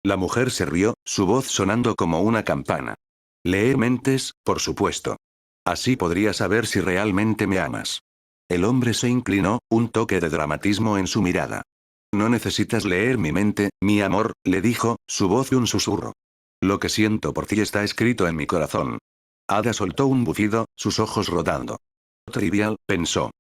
La mujer se rió, su voz sonando como una campana. Leer mentes, por supuesto. Así podría saber si realmente me amas. El hombre se inclinó, un toque de dramatismo en su mirada. No necesitas leer mi mente, mi amor, le dijo, su voz un susurro. Lo que siento por ti está escrito en mi corazón. Ada soltó un bufido, sus ojos rodando. Trivial, pensó.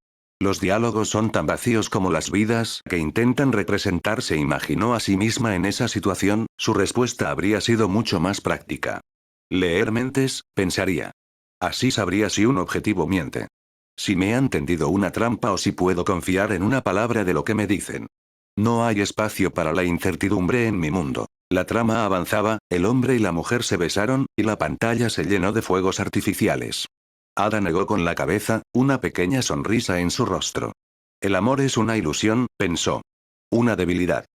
Los diálogos son tan vacíos como las vidas que intentan representar. Se imaginó a sí misma en esa situación, su respuesta habría sido mucho más práctica. Leer mentes, pensaría. Así sabría si un objetivo miente. Si me han tendido una trampa o si puedo confiar en una palabra de lo que me dicen. No hay espacio para la incertidumbre en mi mundo. La trama avanzaba, el hombre y la mujer se besaron, y la pantalla se llenó de fuegos artificiales. Ada negó con la cabeza, una pequeña sonrisa en su rostro. El amor es una ilusión, pensó. Una debilidad.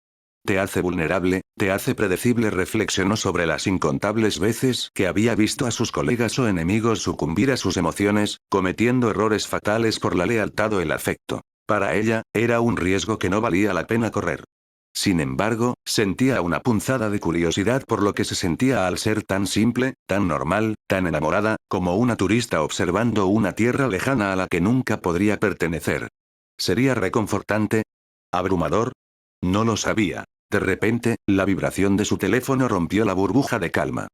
Te hace vulnerable, te hace predecible. Reflexionó sobre las incontables veces que había visto a sus colegas o enemigos sucumbir a sus emociones, cometiendo errores fatales por la lealtad o el afecto. Para ella, era un riesgo que no valía la pena correr. Sin embargo, sentía una punzada de curiosidad por lo que se sentía al ser tan simple, tan normal, tan enamorada, como una turista observando una tierra lejana a la que nunca podría pertenecer. ¿Sería reconfortante? ¿Abrumador? No lo sabía. De repente, la vibración de su teléfono rompió la burbuja de calma.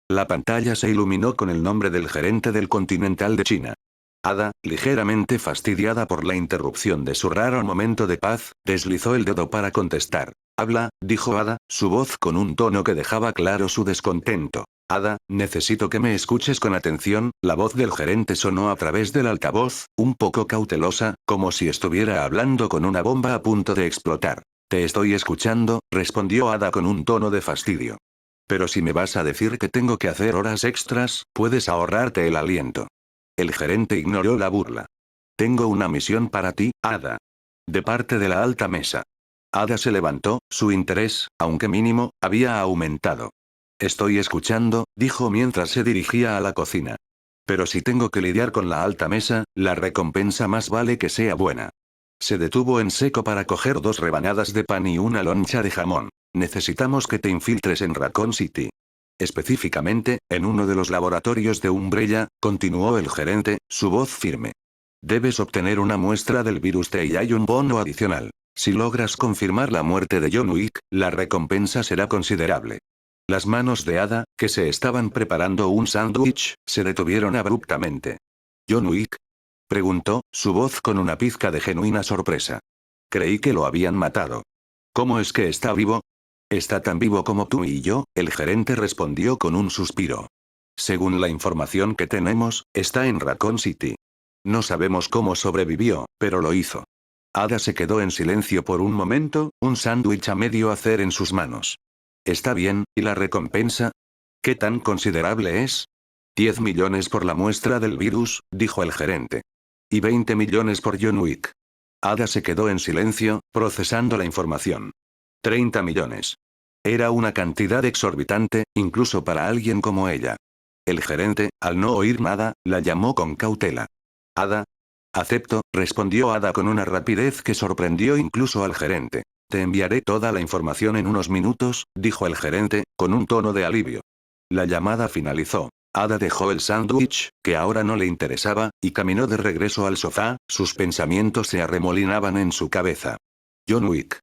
La pantalla se iluminó con el nombre del gerente del Continental de China. Ada, ligeramente fastidiada por la interrupción de su raro momento de paz, deslizó el dedo para contestar. Habla, dijo Ada, su voz con un tono que dejaba claro su descontento. Ada, necesito que me escuches con atención. La voz del gerente sonó a través del altavoz, un poco cautelosa, como si estuviera hablando con una bomba a punto de explotar. Te estoy escuchando, respondió Ada con un tono de fastidio. Pero si me vas a decir que tengo que hacer horas extras, puedes ahorrarte el aliento. El gerente ignoró la burla. Tengo una misión para ti, Ada. De parte de la alta mesa. Ada se levantó, su interés, aunque mínimo, había aumentado. Estoy escuchando, dijo mientras se dirigía a la cocina. Pero si tengo que lidiar con la alta mesa, la recompensa más vale que sea buena. Se detuvo en seco para coger 2 rebanadas de pan y una loncha de jamón. Necesitamos que te infiltres en Raccoon City. Específicamente, en uno de los laboratorios de Umbrella, continuó el gerente, su voz firme. Debes obtener una muestra del virus T y hay un bono adicional. Si logras confirmar la muerte de John Wick, la recompensa será considerable. Las manos de Ada, que se estaban preparando un sándwich, se detuvieron abruptamente. ¿John Wick? Preguntó, su voz con una pizca de genuina sorpresa. Creí que lo habían matado. ¿Cómo es que está vivo? Está tan vivo como tú y yo, el gerente respondió con un suspiro. Según la información que tenemos, está en Raccoon City. No sabemos cómo sobrevivió, pero lo hizo. Ada se quedó en silencio por un momento, un sándwich a medio hacer en sus manos. Está bien, ¿y la recompensa? ¿Qué tan considerable es? 10 millones por la muestra del virus, dijo el gerente. Y 20 millones por John Wick. Ada se quedó en silencio, procesando la información. 30 millones. Era una cantidad exorbitante, incluso para alguien como ella. El gerente, al no oír nada, la llamó con cautela. Ada. Acepto, respondió Ada con una rapidez que sorprendió incluso al gerente. Te enviaré toda la información en unos minutos, dijo el gerente, con un tono de alivio. La llamada finalizó. Ada dejó el sándwich, que ahora no le interesaba, y caminó de regreso al sofá, sus pensamientos se arremolinaban en su cabeza. John Wick.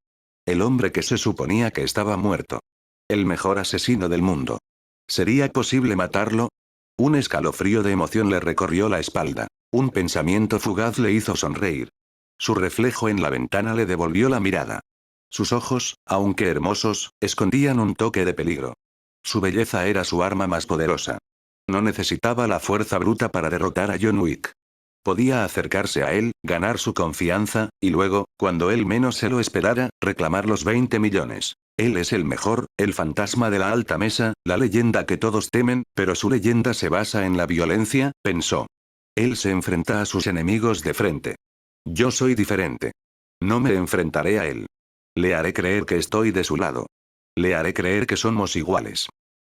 El hombre que se suponía que estaba muerto. El mejor asesino del mundo. ¿Sería posible matarlo? Un escalofrío de emoción le recorrió la espalda. Un pensamiento fugaz le hizo sonreír. Su reflejo en la ventana le devolvió la mirada. Sus ojos, aunque hermosos, escondían un toque de peligro. Su belleza era su arma más poderosa. No necesitaba la fuerza bruta para derrotar a John Wick. Podía acercarse a él, ganar su confianza, y luego, cuando él menos se lo esperara, reclamar los 20 millones. Él es el mejor, el fantasma de la alta mesa, la leyenda que todos temen, pero su leyenda se basa en la violencia, pensó. Él se enfrenta a sus enemigos de frente. Yo soy diferente. No me enfrentaré a él. Le haré creer que estoy de su lado. Le haré creer que somos iguales.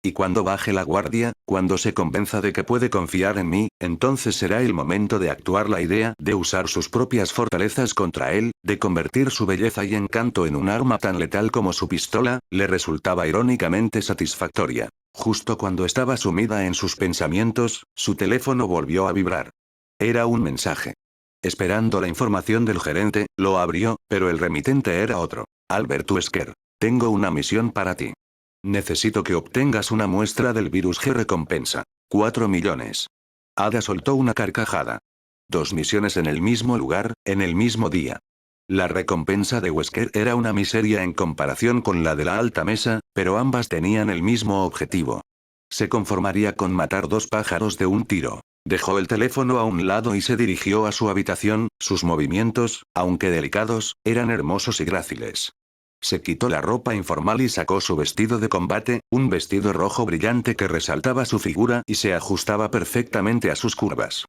Y cuando baje la guardia, cuando se convenza de que puede confiar en mí, entonces será el momento de actuar. La idea de usar sus propias fortalezas contra él, de convertir su belleza y encanto en un arma tan letal como su pistola, le resultaba irónicamente satisfactoria. Justo cuando estaba sumida en sus pensamientos, su teléfono volvió a vibrar. Era un mensaje. Esperando la información del gerente, lo abrió, pero el remitente era otro. Albert Wesker. Tengo una misión para ti. Necesito que obtengas una muestra del virus G. Recompensa. 4 millones. Ada soltó una carcajada. 2 misiones en el mismo lugar, en el mismo día. La recompensa de Wesker era una miseria en comparación con la de la alta mesa, pero ambas tenían el mismo objetivo. Se conformaría con matar 2 pájaros de un tiro. Dejó el teléfono a un lado y se dirigió a su habitación, sus movimientos, aunque delicados, eran hermosos y gráciles. Se quitó la ropa informal y sacó su vestido de combate, un vestido rojo brillante que resaltaba su figura y se ajustaba perfectamente a sus curvas.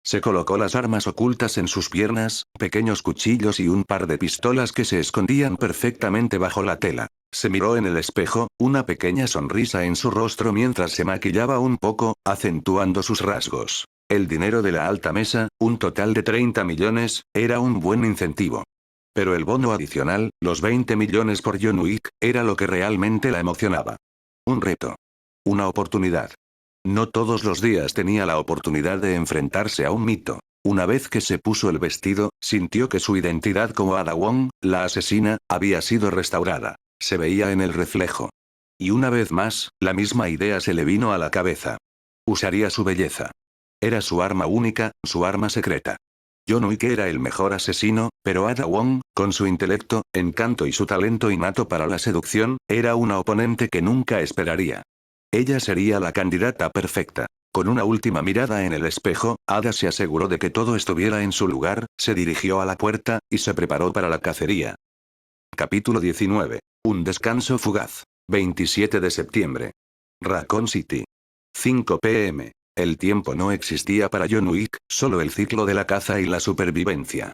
Se colocó las armas ocultas en sus piernas, pequeños cuchillos y un par de pistolas que se escondían perfectamente bajo la tela. Se miró en el espejo, una pequeña sonrisa en su rostro mientras se maquillaba un poco, acentuando sus rasgos. El dinero de la alta mesa, un total de 30 millones, era un buen incentivo. Pero el bono adicional, los 20 millones por John Wick, era lo que realmente la emocionaba. Un reto. Una oportunidad. No todos los días tenía la oportunidad de enfrentarse a un mito. Una vez que se puso el vestido, sintió que su identidad como Ada Wong, la asesina, había sido restaurada. Se veía en el reflejo. Y una vez más, la misma idea se le vino a la cabeza. Usaría su belleza. Era su arma única, su arma secreta. John Wick era el mejor asesino, pero Ada Wong, con su intelecto, encanto y su talento innato para la seducción, era una oponente que nunca esperaría. Ella sería la candidata perfecta. Con una última mirada en el espejo, Ada se aseguró de que todo estuviera en su lugar, se dirigió a la puerta, y se preparó para la cacería. Capítulo 19. Un descanso fugaz. 27 de septiembre. Raccoon City. 5 p.m. El tiempo no existía para John Wick, solo el ciclo de la caza y la supervivencia.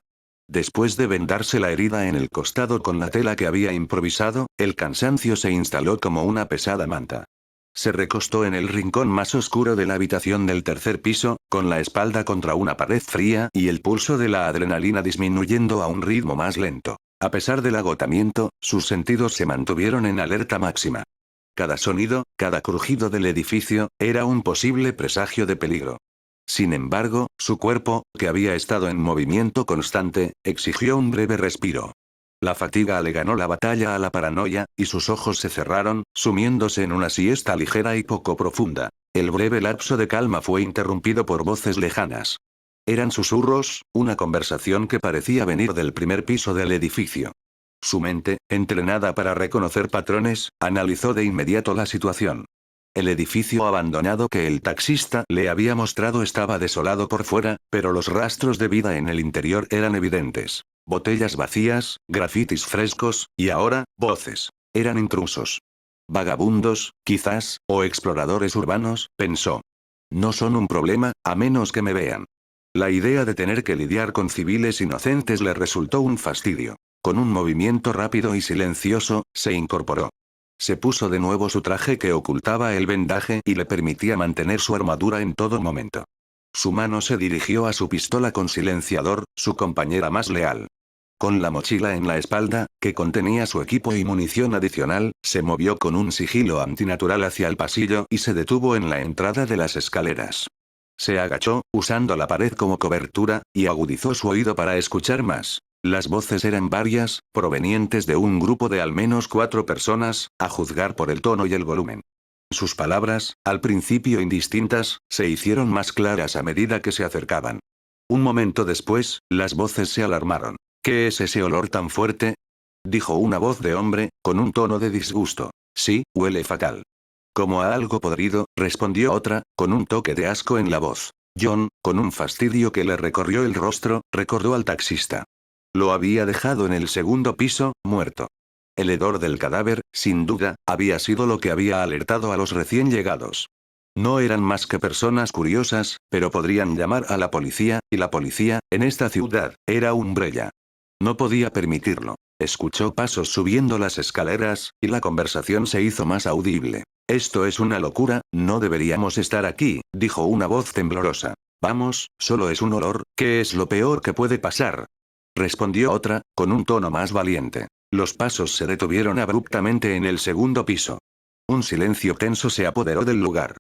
Después de vendarse la herida en el costado con la tela que había improvisado, el cansancio se instaló como una pesada manta. Se recostó en el rincón más oscuro de la habitación del tercer piso, con la espalda contra una pared fría y el pulso de la adrenalina disminuyendo a un ritmo más lento. A pesar del agotamiento, sus sentidos se mantuvieron en alerta máxima. Cada sonido, cada crujido del edificio, era un posible presagio de peligro. Sin embargo, su cuerpo, que había estado en movimiento constante, exigió un breve respiro. La fatiga le ganó la batalla a la paranoia, y sus ojos se cerraron, sumiéndose en una siesta ligera y poco profunda. El breve lapso de calma fue interrumpido por voces lejanas. Eran susurros, una conversación que parecía venir del primer piso del edificio. Su mente, entrenada para reconocer patrones, analizó de inmediato la situación. El edificio abandonado que el taxista le había mostrado estaba desolado por fuera, pero los rastros de vida en el interior eran evidentes. Botellas vacías, grafitis frescos, y ahora, voces. Eran intrusos. Vagabundos, quizás, o exploradores urbanos, pensó. No son un problema, a menos que me vean. La idea de tener que lidiar con civiles inocentes le resultó un fastidio. Con un movimiento rápido y silencioso, se incorporó. Se puso de nuevo su traje que ocultaba el vendaje y le permitía mantener su armadura en todo momento. Su mano se dirigió a su pistola con silenciador, su compañera más leal. Con la mochila en la espalda, que contenía su equipo y munición adicional, se movió con un sigilo antinatural hacia el pasillo y se detuvo en la entrada de las escaleras. Se agachó, usando la pared como cobertura, y agudizó su oído para escuchar más. Las voces eran varias, provenientes de un grupo de al menos 4 personas, a juzgar por el tono y el volumen. Sus palabras, al principio indistintas, se hicieron más claras a medida que se acercaban. Un momento después, las voces se alarmaron. ¿Qué es ese olor tan fuerte? Dijo una voz de hombre, con un tono de disgusto. Sí, huele fatal. Como a algo podrido, respondió otra, con un toque de asco en la voz. John, con un fastidio que le recorrió el rostro, recordó al taxista. Lo había dejado en el segundo piso, muerto. El hedor del cadáver, sin duda, había sido lo que había alertado a los recién llegados. No eran más que personas curiosas, pero podrían llamar a la policía, y la policía, en esta ciudad, era Umbrella. No podía permitirlo. Escuchó pasos subiendo las escaleras, y la conversación se hizo más audible. Esto es una locura, no deberíamos estar aquí, dijo una voz temblorosa. Vamos, solo es un olor, ¿qué es lo peor que puede pasar? Respondió otra, con un tono más valiente. Los pasos se detuvieron abruptamente en el segundo piso. Un silencio tenso se apoderó del lugar.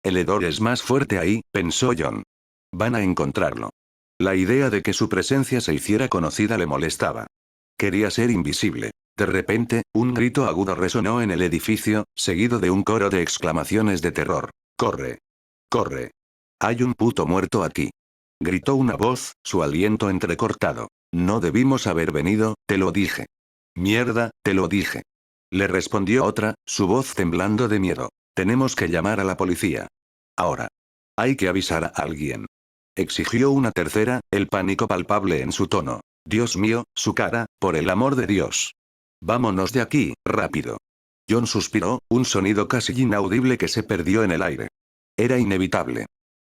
El hedor es más fuerte ahí, pensó John. Van a encontrarlo. La idea de que su presencia se hiciera conocida le molestaba. Quería ser invisible. De repente, un grito agudo resonó en el edificio, seguido de un coro de exclamaciones de terror. ¡Corre! ¡Corre! Hay un puto muerto aquí. Gritó una voz, su aliento entrecortado. No debimos haber venido, te lo dije. Mierda, te lo dije. Le respondió otra, su voz temblando de miedo. Tenemos que llamar a la policía. Ahora. Hay que avisar a alguien. Exigió una tercera, el pánico palpable en su tono. Dios mío, su cara, por el amor de Dios. Vámonos de aquí, rápido. John suspiró, un sonido casi inaudible que se perdió en el aire. Era inevitable.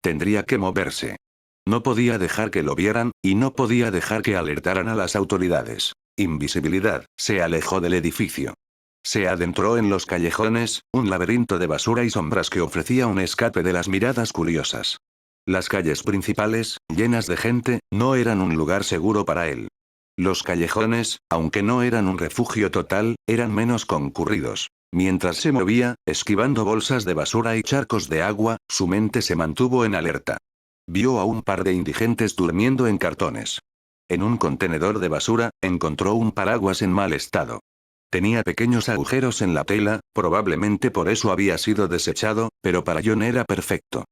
Tendría que moverse. No podía dejar que lo vieran, y no podía dejar que alertaran a las autoridades. Invisibilidad, se alejó del edificio. Se adentró en los callejones, un laberinto de basura y sombras que ofrecía un escape de las miradas curiosas. Las calles principales, llenas de gente, no eran un lugar seguro para él. Los callejones, aunque no eran un refugio total, eran menos concurridos. Mientras se movía, esquivando bolsas de basura y charcos de agua, su mente se mantuvo en alerta. Vio a un par de indigentes durmiendo en cartones. En un contenedor de basura, encontró un paraguas en mal estado. Tenía pequeños agujeros en la tela, probablemente por eso había sido desechado, pero para John era perfecto.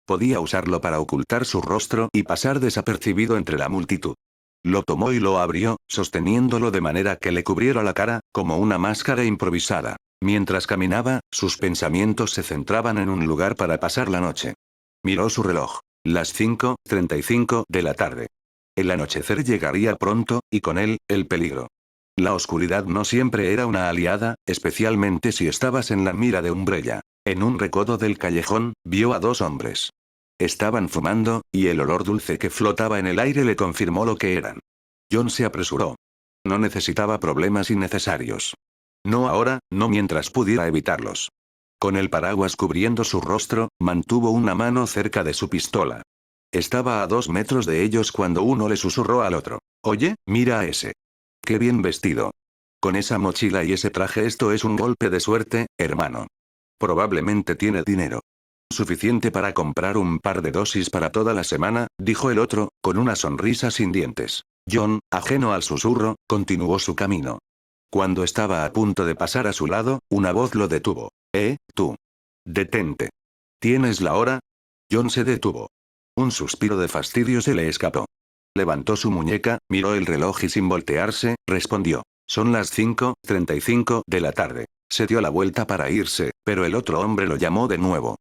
Podía usarlo para ocultar su rostro y pasar desapercibido entre la multitud. Lo tomó y lo abrió, sosteniéndolo de manera que le cubriera la cara, como una máscara improvisada. Mientras caminaba, sus pensamientos se centraban en un lugar para pasar la noche. Miró su reloj. Las 5:35 de la tarde. El anochecer llegaría pronto, y con él, el peligro. La oscuridad no siempre era una aliada, especialmente si estabas en la mira de Umbrella. En un recodo del callejón, vio a 2 hombres. Estaban fumando, y el olor dulce que flotaba en el aire le confirmó lo que eran. John se apresuró. No necesitaba problemas innecesarios. No ahora, no mientras pudiera evitarlos. Con el paraguas cubriendo su rostro, mantuvo una mano cerca de su pistola. Estaba a 2 metros de ellos cuando uno le susurró al otro. Oye, mira a ese. Qué bien vestido. Con esa mochila y ese traje esto es un golpe de suerte, hermano. Probablemente tiene dinero. Suficiente para comprar un par de dosis para toda la semana, dijo el otro, con una sonrisa sin dientes. John, ajeno al susurro, continuó su camino. Cuando estaba a punto de pasar a su lado, una voz lo detuvo. Tú. Detente. ¿Tienes la hora? John se detuvo. Un suspiro de fastidio se le escapó. Levantó su muñeca, miró el reloj y sin voltearse, respondió. Son las 5:35 de la tarde. Se dio la vuelta para irse, pero el otro hombre lo llamó de nuevo.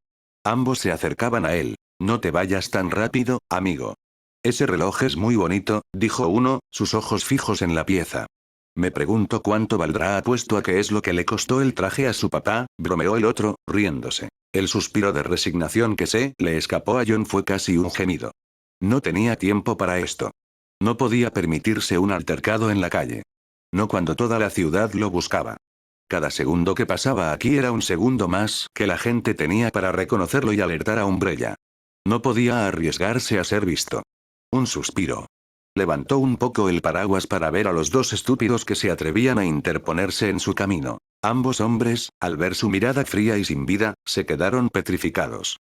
Ambos se acercaban a él. No te vayas tan rápido, amigo. Ese reloj es muy bonito, dijo uno, sus ojos fijos en la pieza. Me pregunto cuánto valdrá, apuesto a que es lo que le costó el traje a su papá, bromeó el otro, riéndose. El suspiro de resignación que se le escapó a John fue casi un gemido. No tenía tiempo para esto. No podía permitirse un altercado en la calle. No cuando toda la ciudad lo buscaba. Cada segundo que pasaba aquí era un segundo más que la gente tenía para reconocerlo y alertar a Umbrella. No podía arriesgarse a ser visto. Un suspiro. Levantó un poco el paraguas para ver a los dos estúpidos que se atrevían a interponerse en su camino. Ambos hombres, al ver su mirada fría y sin vida, se quedaron petrificados.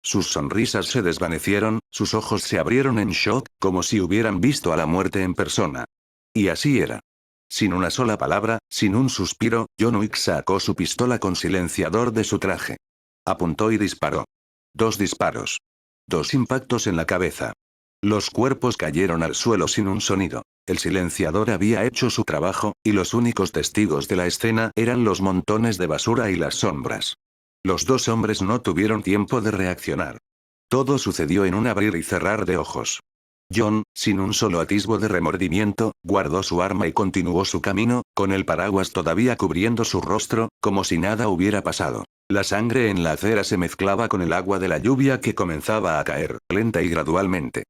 Sus sonrisas se desvanecieron, sus ojos se abrieron en shock, como si hubieran visto a la muerte en persona. Y así era. Sin una sola palabra, sin un suspiro, John Wick sacó su pistola con silenciador de su traje. Apuntó y disparó. 2 disparos. 2 impactos en la cabeza. Los cuerpos cayeron al suelo sin un sonido. El silenciador había hecho su trabajo, y los únicos testigos de la escena eran los montones de basura y las sombras. Los dos hombres no tuvieron tiempo de reaccionar. Todo sucedió en un abrir y cerrar de ojos. John, sin un solo atisbo de remordimiento, guardó su arma y continuó su camino, con el paraguas todavía cubriendo su rostro, como si nada hubiera pasado. La sangre en la acera se mezclaba con el agua de la lluvia que comenzaba a caer, lenta y gradualmente.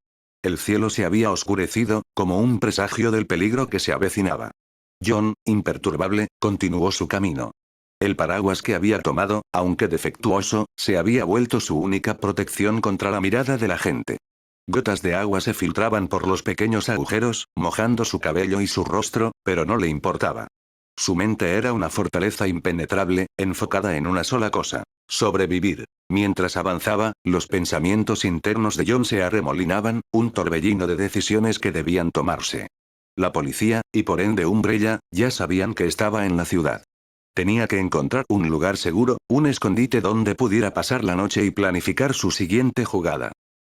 El cielo se había oscurecido, como un presagio del peligro que se avecinaba. John, imperturbable, continuó su camino. El paraguas que había tomado, aunque defectuoso, se había vuelto su única protección contra la mirada de la gente. Gotas de agua se filtraban por los pequeños agujeros, mojando su cabello y su rostro, pero no le importaba. Su mente era una fortaleza impenetrable, enfocada en una sola cosa: sobrevivir. Mientras avanzaba, los pensamientos internos de John se arremolinaban, un torbellino de decisiones que debían tomarse. La policía, y por ende Umbrella, ya sabían que estaba en la ciudad. Tenía que encontrar un lugar seguro, un escondite donde pudiera pasar la noche y planificar su siguiente jugada.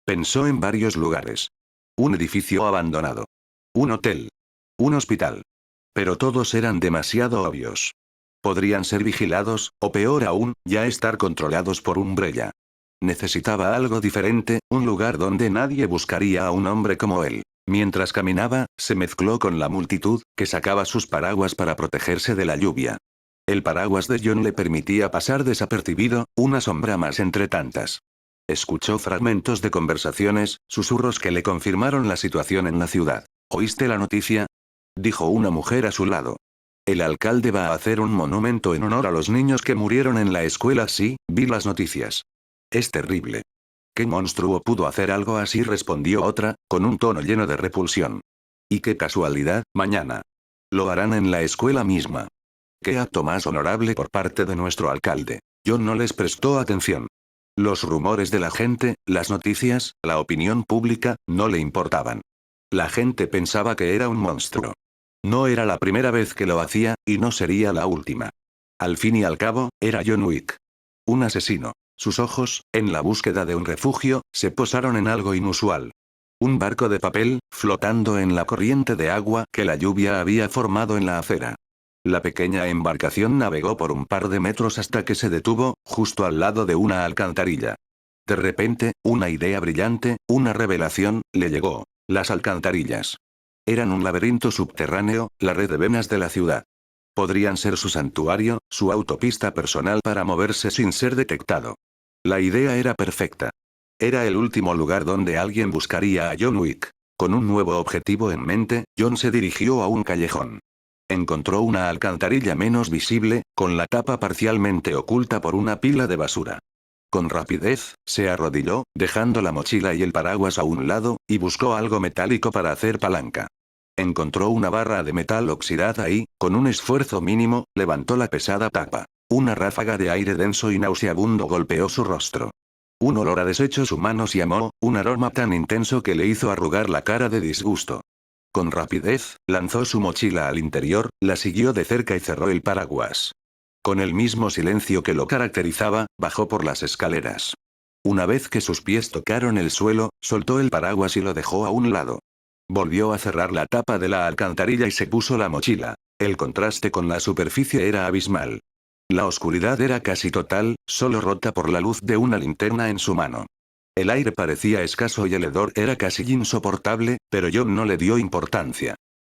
Pensó en varios lugares. Un edificio abandonado. Un hotel. Un hospital. Pero todos eran demasiado obvios. Podrían ser vigilados, o peor aún, ya estar controlados por Umbrella. Necesitaba algo diferente, un lugar donde nadie buscaría a un hombre como él. Mientras caminaba, se mezcló con la multitud, que sacaba sus paraguas para protegerse de la lluvia. El paraguas de John le permitía pasar desapercibido, una sombra más entre tantas. Escuchó fragmentos de conversaciones, susurros que le confirmaron la situación en la ciudad. ¿Oíste la noticia?, dijo una mujer a su lado. El alcalde va a hacer un monumento en honor a los niños que murieron en la escuela. Sí, vi las noticias. Es terrible. ¿Qué monstruo pudo hacer algo así?, respondió otra, con un tono lleno de repulsión. Y qué casualidad, mañana. Lo harán en la escuela misma. Qué acto más honorable por parte de nuestro alcalde. John no les prestó atención. Los rumores de la gente, las noticias, la opinión pública, no le importaban. La gente pensaba que era un monstruo. No era la primera vez que lo hacía, y no sería la última. Al fin y al cabo, era John Wick. Un asesino. Sus ojos, en la búsqueda de un refugio, se posaron en algo inusual. Un barco de papel, flotando en la corriente de agua que la lluvia había formado en la acera. La pequeña embarcación navegó por un par de metros hasta que se detuvo, justo al lado de una alcantarilla. De repente, una idea brillante, una revelación, le llegó. Las alcantarillas. Eran un laberinto subterráneo, la red de venas de la ciudad. Podrían ser su santuario, su autopista personal para moverse sin ser detectado. La idea era perfecta. Era el último lugar donde alguien buscaría a John Wick. Con un nuevo objetivo en mente, John se dirigió a un callejón. Encontró una alcantarilla menos visible, con la tapa parcialmente oculta por una pila de basura. Con rapidez, se arrodilló, dejando la mochila y el paraguas a un lado, y buscó algo metálico para hacer palanca. Encontró una barra de metal oxidada y, con un esfuerzo mínimo, levantó la pesada tapa. Una ráfaga de aire denso y nauseabundo golpeó su rostro. Un olor a desechos humanos llamó, un aroma tan intenso que le hizo arrugar la cara de disgusto. Con rapidez, lanzó su mochila al interior, la siguió de cerca y cerró el paraguas. Con el mismo silencio que lo caracterizaba, bajó por las escaleras. Una vez que sus pies tocaron el suelo, soltó el paraguas y lo dejó a un lado. Volvió a cerrar la tapa de la alcantarilla y se puso la mochila. El contraste con la superficie era abismal. La oscuridad era casi total, solo rota por la luz de una linterna en su mano. El aire parecía escaso y el hedor era casi insoportable, pero John no le dio importancia.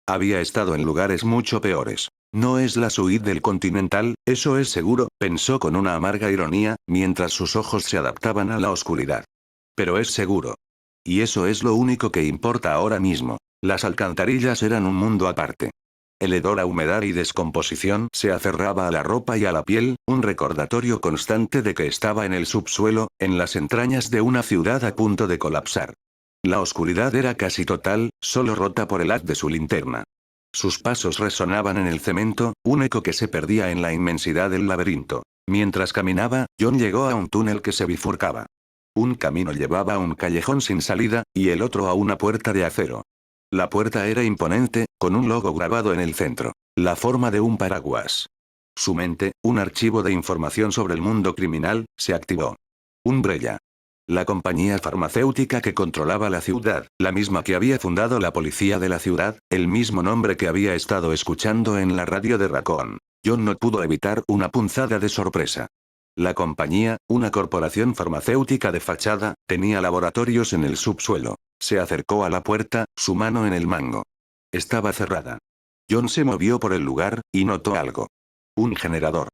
Había estado en lugares mucho peores. No es la suite del Continental, eso es seguro, pensó con una amarga ironía, mientras sus ojos se adaptaban a la oscuridad. Pero es seguro. Y eso es lo único que importa ahora mismo. Las alcantarillas eran un mundo aparte. El hedor a humedad y descomposición se aferraba a la ropa y a la piel, un recordatorio constante de que estaba en el subsuelo, en las entrañas de una ciudad a punto de colapsar. La oscuridad era casi total, solo rota por el haz de su linterna. Sus pasos resonaban en el cemento, un eco que se perdía en la inmensidad del laberinto. Mientras caminaba, John llegó a un túnel que se bifurcaba. Un camino llevaba a un callejón sin salida, y el otro a una puerta de acero. La puerta era imponente, con un logo grabado en el centro. La forma de un paraguas. Su mente, un archivo de información sobre el mundo criminal, se activó. Umbrella. La compañía farmacéutica que controlaba la ciudad, la misma que había fundado la policía de la ciudad, el mismo nombre que había estado escuchando en la radio de Raccoon. John no pudo evitar una punzada de sorpresa. La compañía, una corporación farmacéutica de fachada, tenía laboratorios en el subsuelo. Se acercó a la puerta, su mano en el mango. Estaba cerrada. John se movió por el lugar, y notó algo. Un generador.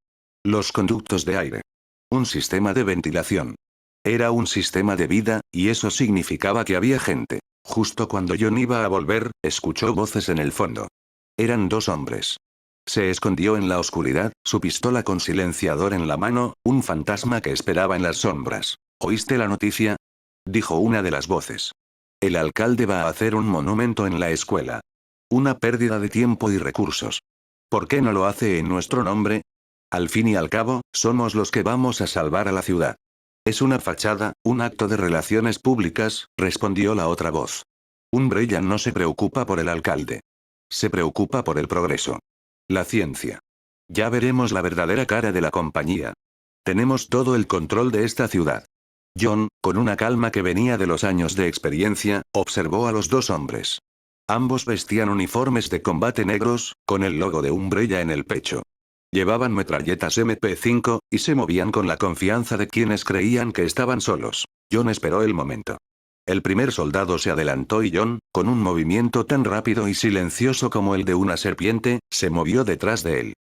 Los conductos de aire. Un sistema de ventilación. Era un sistema de vida, y eso significaba que había gente. Justo cuando John iba a volver, escuchó voces en el fondo. Eran dos hombres. Se escondió en la oscuridad, su pistola con silenciador en la mano, un fantasma que esperaba en las sombras. ¿Oíste la noticia?, dijo una de las voces. El alcalde va a hacer un monumento en la escuela. Una pérdida de tiempo y recursos. ¿Por qué no lo hace en nuestro nombre? Al fin y al cabo, somos los que vamos a salvar a la ciudad. Es una fachada, un acto de relaciones públicas, respondió la otra voz. Umbrella no se preocupa por el alcalde. Se preocupa por el progreso. La ciencia. Ya veremos la verdadera cara de la compañía. Tenemos todo el control de esta ciudad. John, con una calma que venía de los años de experiencia, observó a los dos hombres. Ambos vestían uniformes de combate negros, con el logo de Umbrella en el pecho. Llevaban metralletas MP5, y se movían con la confianza de quienes creían que estaban solos. John esperó el momento. El primer soldado se adelantó y John, con un movimiento tan rápido y silencioso como el de una serpiente, se movió detrás de él.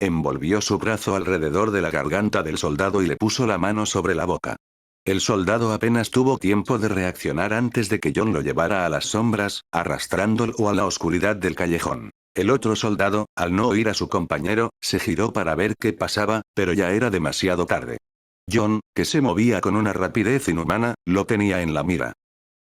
Envolvió su brazo alrededor de la garganta del soldado y le puso la mano sobre la boca. El soldado apenas tuvo tiempo de reaccionar antes de que John lo llevara a las sombras, arrastrándolo a la oscuridad del callejón. El otro soldado, al no oír a su compañero, se giró para ver qué pasaba, pero ya era demasiado tarde. John, que se movía con una rapidez inhumana, lo tenía en la mira.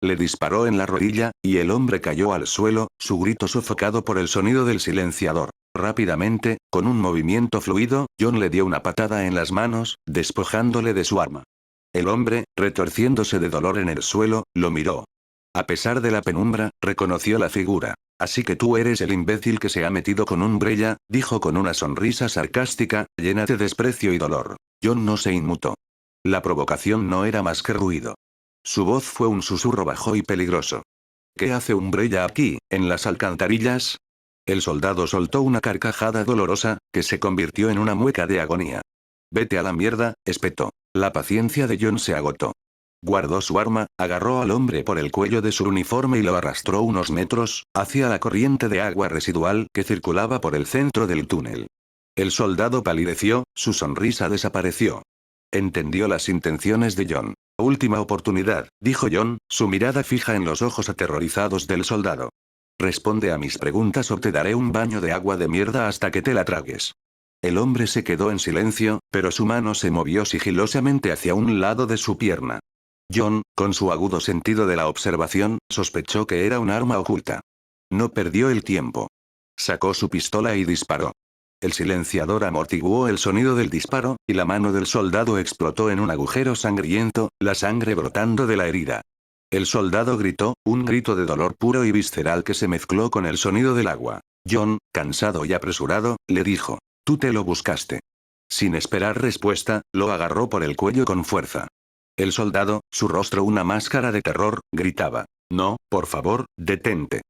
Le disparó en la rodilla, y el hombre cayó al suelo, su grito sofocado por el sonido del silenciador. Rápidamente, con un movimiento fluido, John le dio una patada en las manos, despojándole de su arma. El hombre, retorciéndose de dolor en el suelo, lo miró. A pesar de la penumbra, reconoció la figura. Así que tú eres el imbécil que se ha metido con Umbrella, dijo con una sonrisa sarcástica, llena de desprecio y dolor. John no se inmutó. La provocación no era más que ruido. Su voz fue un susurro bajo y peligroso. ¿Qué hace Umbrella aquí, en las alcantarillas? El soldado soltó una carcajada dolorosa, que se convirtió en una mueca de agonía. Vete a la mierda, espetó. La paciencia de John se agotó. Guardó su arma, agarró al hombre por el cuello de su uniforme y lo arrastró unos metros, hacia la corriente de agua residual que circulaba por el centro del túnel. El soldado palideció, su sonrisa desapareció. Entendió las intenciones de John. Última oportunidad, dijo John, su mirada fija en los ojos aterrorizados del soldado. Responde a mis preguntas o te daré un baño de agua de mierda hasta que te la tragues. El hombre se quedó en silencio, pero su mano se movió sigilosamente hacia un lado de su pierna. John, con su agudo sentido de la observación, sospechó que era un arma oculta. No perdió el tiempo. Sacó su pistola y disparó. El silenciador amortiguó el sonido del disparo, y la mano del soldado explotó en un agujero sangriento, la sangre brotando de la herida. El soldado gritó, un grito de dolor puro y visceral que se mezcló con el sonido del agua. John, cansado y apresurado, le dijo: «Tú te lo buscaste». Sin esperar respuesta, lo agarró por el cuello con fuerza. El soldado, su rostro una máscara de terror, gritaba: «No, por favor, detente».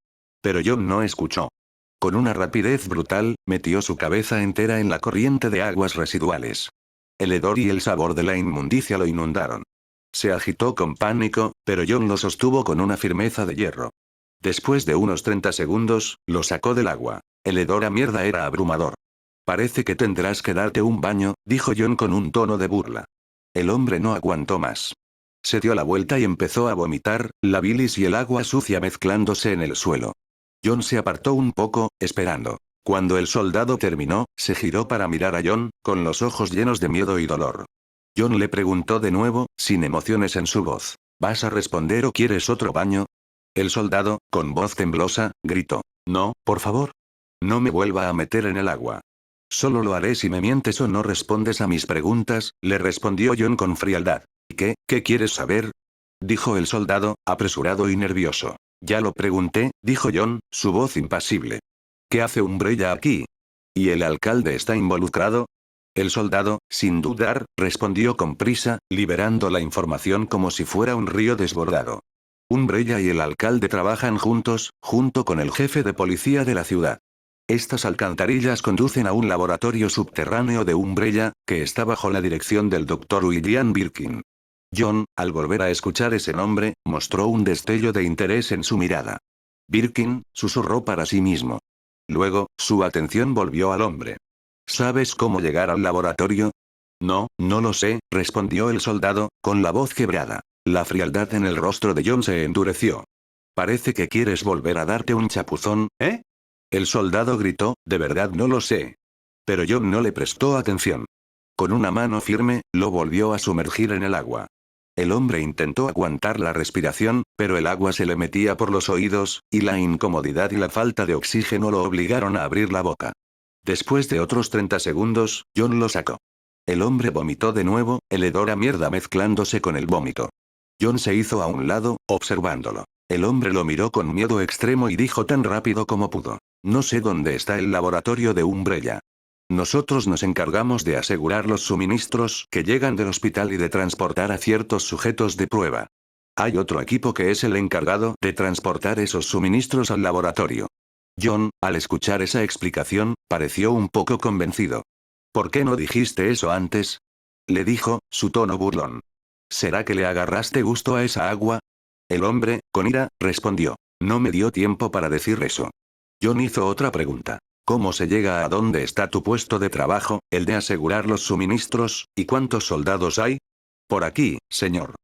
Pero John no escuchó. Con una rapidez brutal, metió su cabeza entera en la corriente de aguas residuales. El hedor y el sabor de la inmundicia lo inundaron. Se agitó con pánico, pero John lo sostuvo con una firmeza de hierro. Después de unos 30 segundos, lo sacó del agua. El hedor a mierda era abrumador. «Parece que tendrás que darte un baño», dijo John con un tono de burla. El hombre no aguantó más. Se dio la vuelta y empezó a vomitar, la bilis y el agua sucia mezclándose en el suelo. John se apartó un poco, esperando. Cuando el soldado terminó, se giró para mirar a John, con los ojos llenos de miedo y dolor. John le preguntó de nuevo, sin emociones en su voz: «¿Vas a responder o quieres otro baño?» El soldado, con voz temblosa, gritó: «No, por favor. No me vuelva a meter en el agua». «Solo lo haré si me mientes o no respondes a mis preguntas», le respondió John con frialdad. ¿Qué quieres saber?», dijo el soldado, apresurado y nervioso. «Ya lo pregunté», dijo John, su voz impasible. «¿Qué hace Umbrella aquí? ¿Y el alcalde está involucrado?». El soldado, sin dudar, respondió con prisa, liberando la información como si fuera un río desbordado. «Umbrella y el alcalde trabajan juntos, junto con el jefe de policía de la ciudad. Estas alcantarillas conducen a un laboratorio subterráneo de Umbrella, que está bajo la dirección del Dr. William Birkin». John, al volver a escuchar ese nombre, mostró un destello de interés en su mirada. «Birkin», susurró para sí mismo. Luego, su atención volvió al hombre. «¿Sabes cómo llegar al laboratorio?». «No, no lo sé», respondió el soldado, con la voz quebrada. La frialdad en el rostro de John se endureció. «Parece que quieres volver a darte un chapuzón, ¿eh?». El soldado gritó: «De verdad no lo sé». Pero John no le prestó atención. Con una mano firme, lo volvió a sumergir en el agua. El hombre intentó aguantar la respiración, pero el agua se le metía por los oídos, y la incomodidad y la falta de oxígeno lo obligaron a abrir la boca. Después de otros 30 segundos, John lo sacó. El hombre vomitó de nuevo, el hedor a mierda mezclándose con el vómito. John se hizo a un lado, observándolo. El hombre lo miró con miedo extremo y dijo tan rápido como pudo: «No sé dónde está el laboratorio de Umbrella. Nosotros nos encargamos de asegurar los suministros que llegan del hospital y de transportar a ciertos sujetos de prueba. Hay otro equipo que es el encargado de transportar esos suministros al laboratorio». John, al escuchar esa explicación, pareció un poco convencido. «¿Por qué no dijiste eso antes?», le dijo, su tono burlón. «¿Será que le agarraste gusto a esa agua?». El hombre, con ira, respondió: «No me dio tiempo para decir eso». John hizo otra pregunta: «¿Cómo se llega a dónde está tu puesto de trabajo, el de asegurar los suministros, y cuántos soldados hay?». «Por aquí, señor»,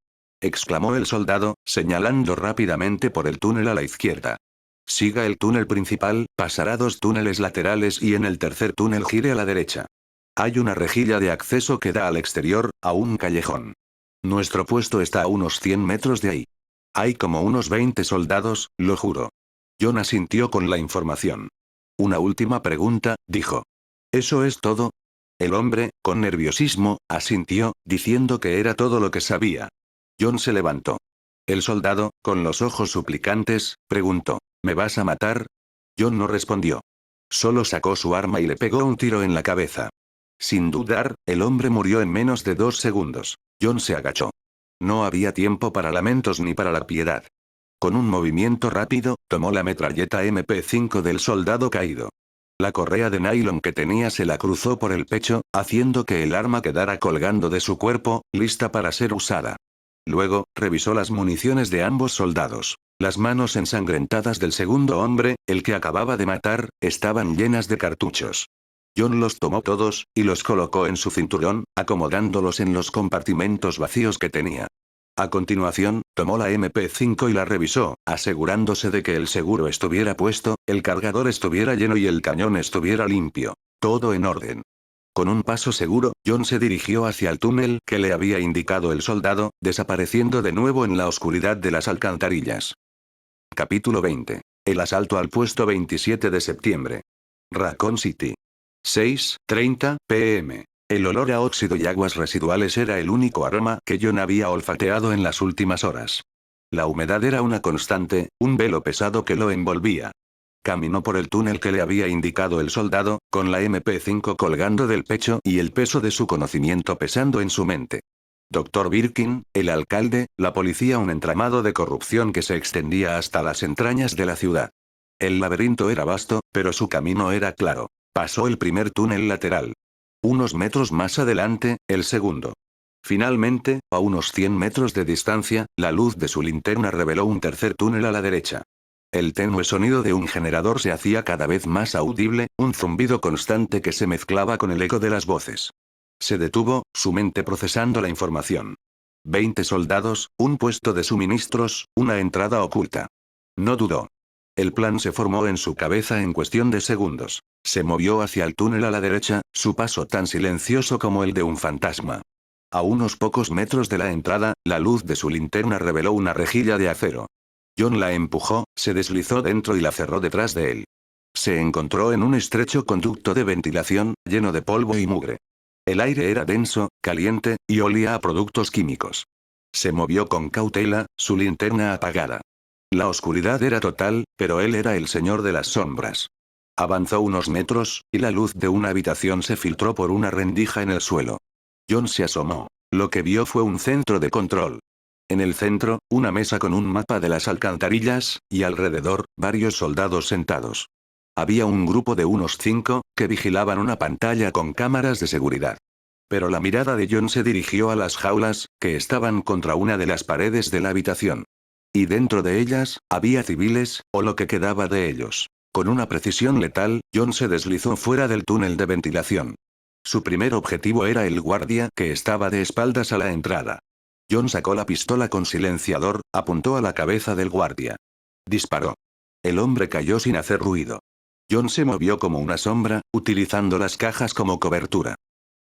exclamó el soldado, señalando rápidamente por el túnel a la izquierda. «Siga el túnel principal, pasará 2 túneles laterales y en el tercer túnel gire a la derecha. Hay una rejilla de acceso que da al exterior, a un callejón. Nuestro puesto está a unos 100 metros de ahí. Hay como unos 20 soldados, lo juro». John asintió con la información. «Una última pregunta», dijo. «¿Eso es todo?». El hombre, con nerviosismo, asintió, diciendo que era todo lo que sabía. John se levantó. El soldado, con los ojos suplicantes, preguntó: «¿Me vas a matar?». John no respondió. Solo sacó su arma y le pegó un tiro en la cabeza. Sin dudar, el hombre murió en menos de 2 segundos. John se agachó. No había tiempo para lamentos ni para la piedad. Con un movimiento rápido, tomó la metralleta MP5 del soldado caído. La correa de nylon que tenía se la cruzó por el pecho, haciendo que el arma quedara colgando de su cuerpo, lista para ser usada. Luego, revisó las municiones de ambos soldados. Las manos ensangrentadas del segundo hombre, el que acababa de matar, estaban llenas de cartuchos. John los tomó todos, y los colocó en su cinturón, acomodándolos en los compartimentos vacíos que tenía. A continuación, tomó la MP5 y la revisó, asegurándose de que el seguro estuviera puesto, el cargador estuviera lleno y el cañón estuviera limpio. Todo en orden. Con un paso seguro, John se dirigió hacia el túnel que le había indicado el soldado, desapareciendo de nuevo en la oscuridad de las alcantarillas. Capítulo 20. El asalto al puesto 27 de septiembre. Raccoon City. 6:30 p.m. El olor a óxido y aguas residuales era el único aroma que John había olfateado en las últimas horas. La humedad era una constante, un velo pesado que lo envolvía. Caminó por el túnel que le había indicado el soldado, con la MP5 colgando del pecho y el peso de su conocimiento pesando en su mente. Dr. Birkin, el alcalde, la policía, un entramado de corrupción que se extendía hasta las entrañas de la ciudad. El laberinto era vasto, pero su camino era claro. Pasó el primer túnel lateral. Unos metros más adelante, el segundo. Finalmente, a unos 100 metros de distancia, la luz de su linterna reveló un tercer túnel a la derecha. El tenue sonido de un generador se hacía cada vez más audible, un zumbido constante que se mezclaba con el eco de las voces. Se detuvo, su mente procesando la información. 20 soldados, un puesto de suministros, una entrada oculta. No dudó. El plan se formó en su cabeza en cuestión de segundos. Se movió hacia el túnel a la derecha, su paso tan silencioso como el de un fantasma. A unos pocos metros de la entrada, la luz de su linterna reveló una rejilla de acero. John la empujó, se deslizó dentro y la cerró detrás de él. Se encontró en un estrecho conducto de ventilación, lleno de polvo y mugre. El aire era denso, caliente, y olía a productos químicos. Se movió con cautela, su linterna apagada. La oscuridad era total, pero él era el señor de las sombras. Avanzó unos metros, y la luz de una habitación se filtró por una rendija en el suelo. John se asomó. Lo que vio fue un centro de control. En el centro, una mesa con un mapa de las alcantarillas, y alrededor, varios soldados sentados. Había un grupo de unos 5, que vigilaban una pantalla con cámaras de seguridad. Pero la mirada de John se dirigió a las jaulas, que estaban contra una de las paredes de la habitación. Y dentro de ellas, había civiles, o lo que quedaba de ellos. Con una precisión letal, John se deslizó fuera del túnel de ventilación. Su primer objetivo era el guardia que estaba de espaldas a la entrada. John sacó la pistola con silenciador, apuntó a la cabeza del guardia. Disparó. El hombre cayó sin hacer ruido. John se movió como una sombra, utilizando las cajas como cobertura.